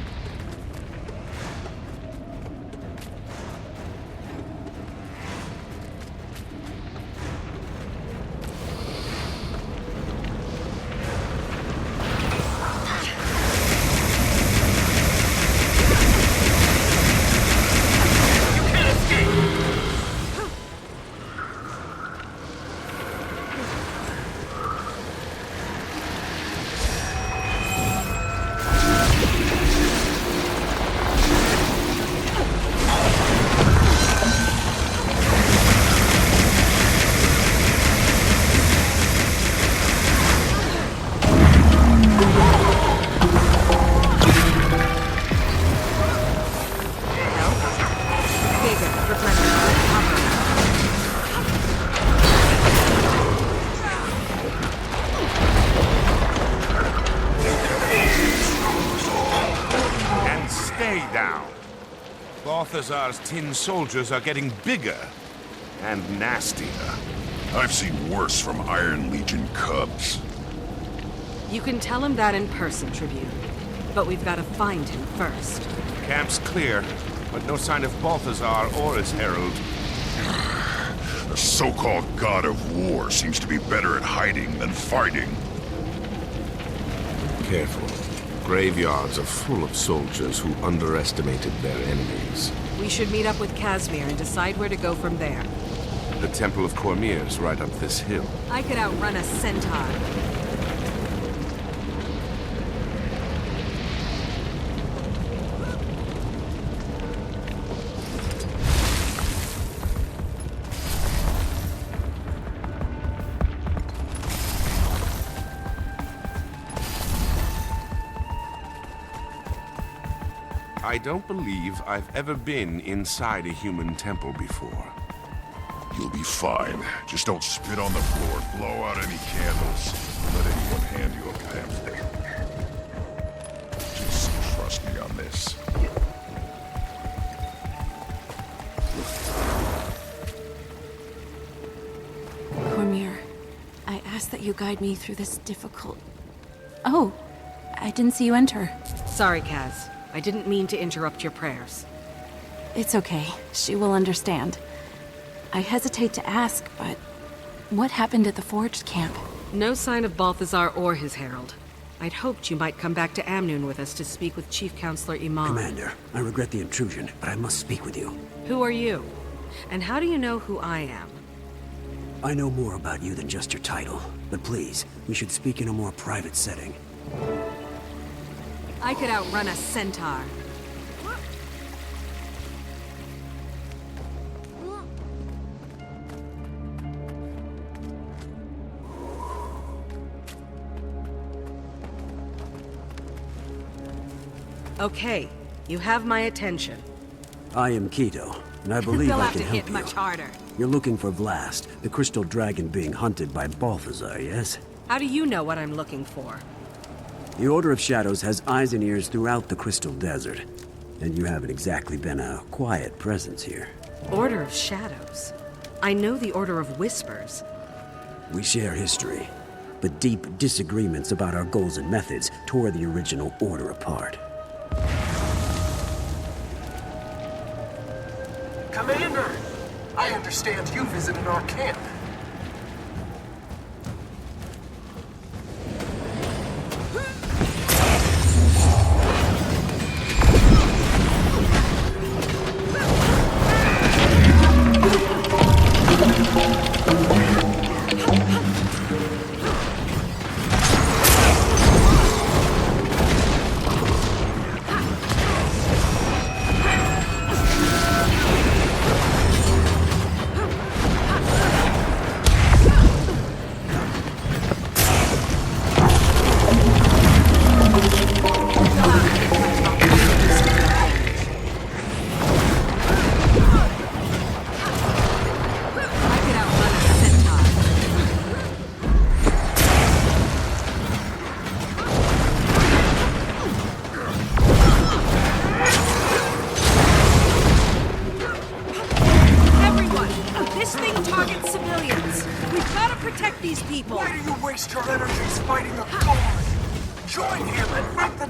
Balthazar's tin soldiers are getting bigger and nastier. I've seen worse from Iron Legion cubs. You can tell him that in person, Tribune. But we've got to find him first. Camp's clear, but no sign of Balthazar or his herald. The so-called god of war seems to be better at hiding than fighting. Careful. Graveyards are full of soldiers who underestimated their enemies. We should meet up with Casimir and decide where to go from there. The Temple of Cormyr's right up this hill. I could outrun a centaur. I don't believe I've ever been inside a human temple before. You'll be fine. Just don't spit on the floor, blow out any candles, let anyone hand you a pamphlet. Just trust me on this. Cormyr, I ask that you guide me through this difficult... Oh, I didn't see you enter. Sorry, Kaz. I didn't mean to interrupt your prayers. It's okay. She will understand. I hesitate to ask, but what happened at the Forged camp? No sign of Balthazar or his herald. I'd hoped you might come back to Amnoon with us to speak with Chief Counselor Iman. Commander, I regret the intrusion, but I must speak with you. Who are you? And how do you know who I am? I know more about you than just your title, but please, we should speak in a more private setting. I could outrun a centaur. Okay, you have my attention. I am Keto, and I believe They'll I have can to help hit you. much harder. You're looking for Vlast, the crystal dragon being hunted by Balthazar, yes? How do you know what I'm looking for? The Order of Shadows has eyes and ears throughout the Crystal Desert, and you haven't exactly been a quiet presence here. Order of Shadows? I know the Order of Whispers. We share history, but deep disagreements about our goals and methods tore the original Order apart. Commander! I understand you visited our camp.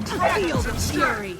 from dragons instead. Fury.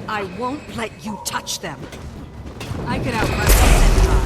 I won't let you touch them. I could outrun a centaur.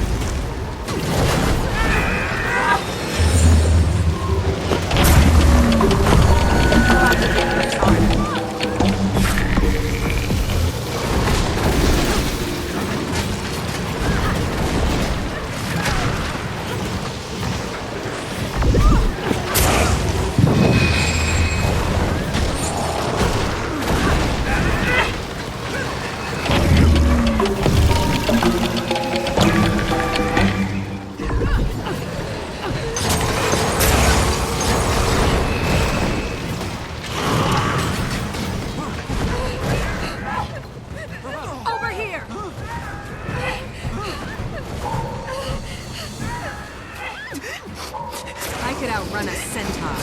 Outrun a centaur.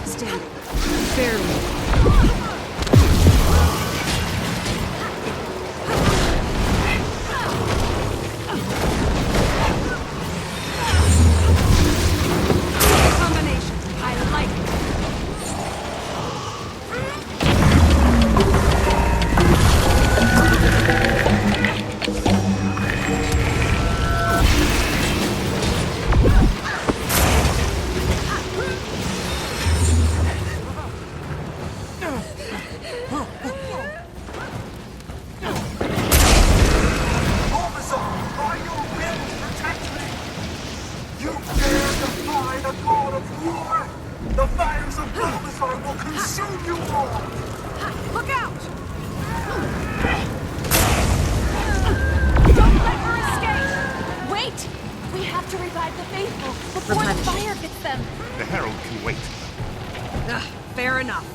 Standing. Barely. The fires of Balthazar will consume you all! Look out! Don't let her escape! Wait! We have to revive the faithful before the fire gets them. The Herald can wait. Fair enough.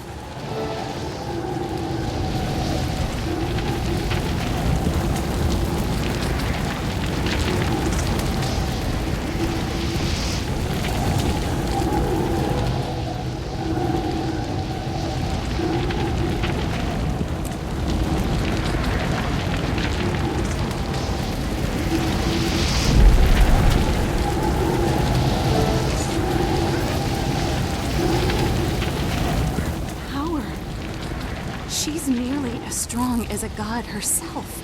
She's nearly as strong as a god herself.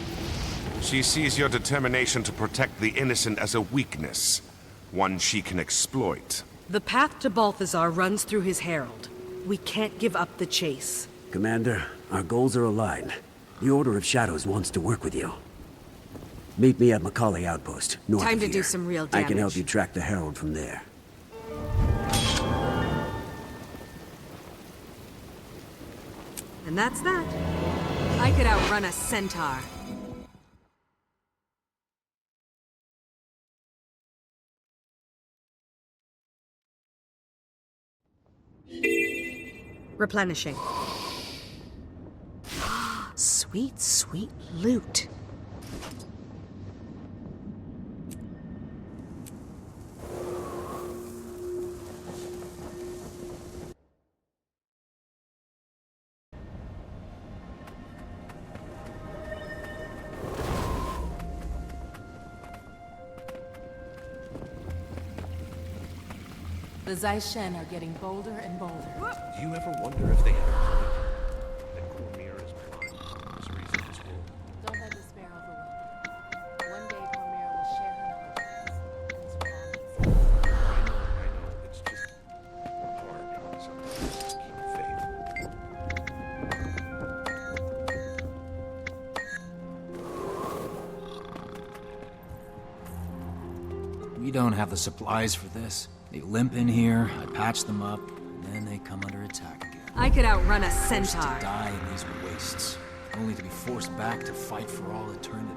She sees your determination to protect the innocent as a weakness, one she can exploit. The path to Balthazar runs through his herald. We can't give up the chase. Commander, our goals are aligned. The Order of Shadows wants to work with you. Meet me at Macaulay Outpost, north Time of to here. do some real damage. I can help you track the Herald from there. And that's that. I could outrun a centaur. Replenishing. Sweet, sweet loot. The Zaishen are getting bolder and bolder. Do you ever wonder if they have a point? That Cormyr is blind for this reason as well? Don't let despair overwhelm you. One day Cormyr will share her knowledge with us, and this will all make sense. I know. It's just hard sometimes to keep faith. We don't have the supplies for this. They limp in here, I patch them up, and then they come under attack again. I could outrun a Forced centaur. to die in these wastes, only to be forced back to fight for all eternity.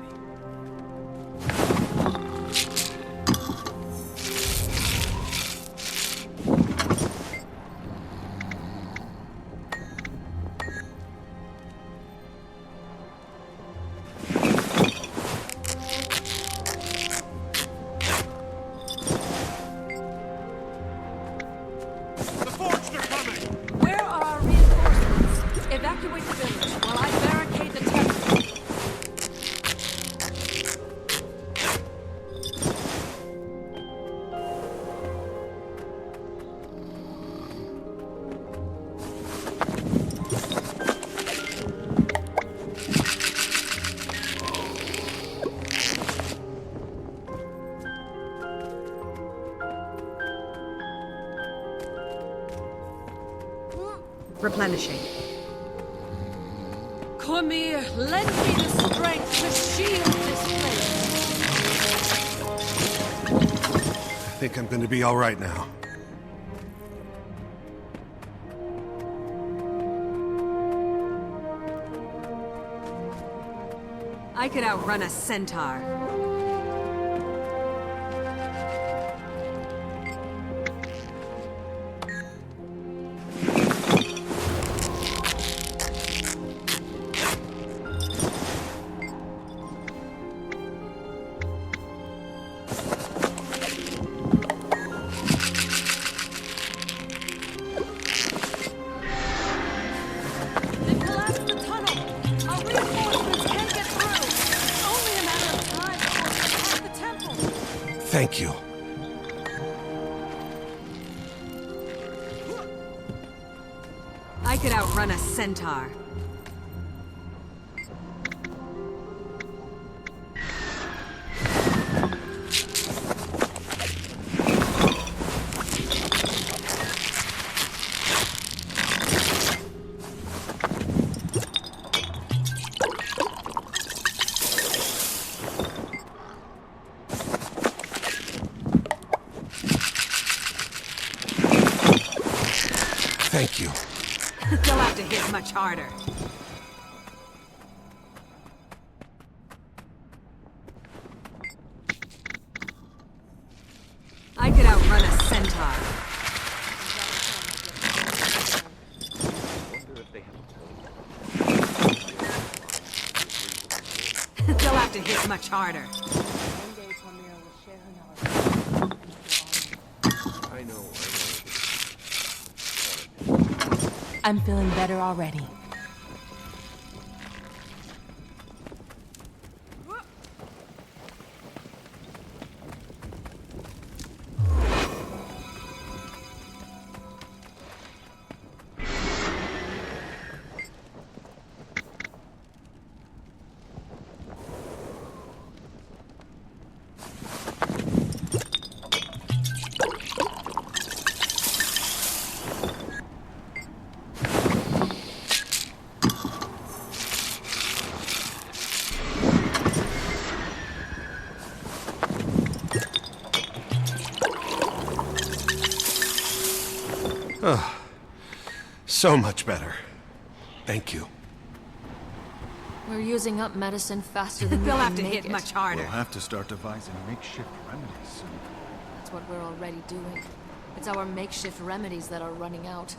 Where are our reinforcements? Evacuate the village while I barricade the temple. Replenishing. Cormyr, lend me the strength to shield this place. I think I'm gonna be all right now. I could outrun a centaur. They've collapsed the tunnel. Our reinforcements can't get through. It's only a matter of time before we attack the temple. Thank you. I could outrun a centaur. Thank you. You'll have to hit much harder. I could outrun a centaur. You'll have to hit much harder. I know. I'm feeling better already. Oh, so much better. Thank you. We're using up medicine faster than we They'll can have to make hit it. much harder. We'll have to start devising makeshift remedies soon. That's what we're already doing. It's our makeshift remedies that are running out.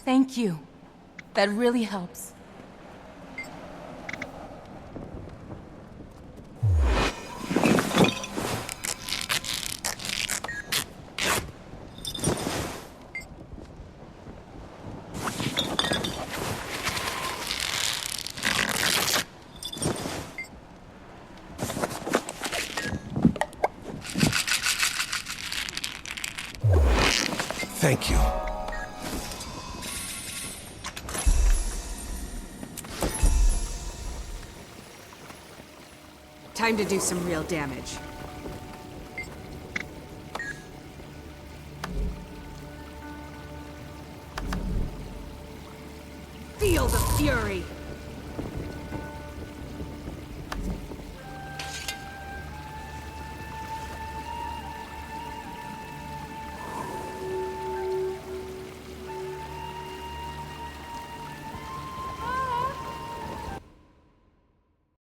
Thank you. That really helps. Thank you. Time to do some real damage. Feel the fury!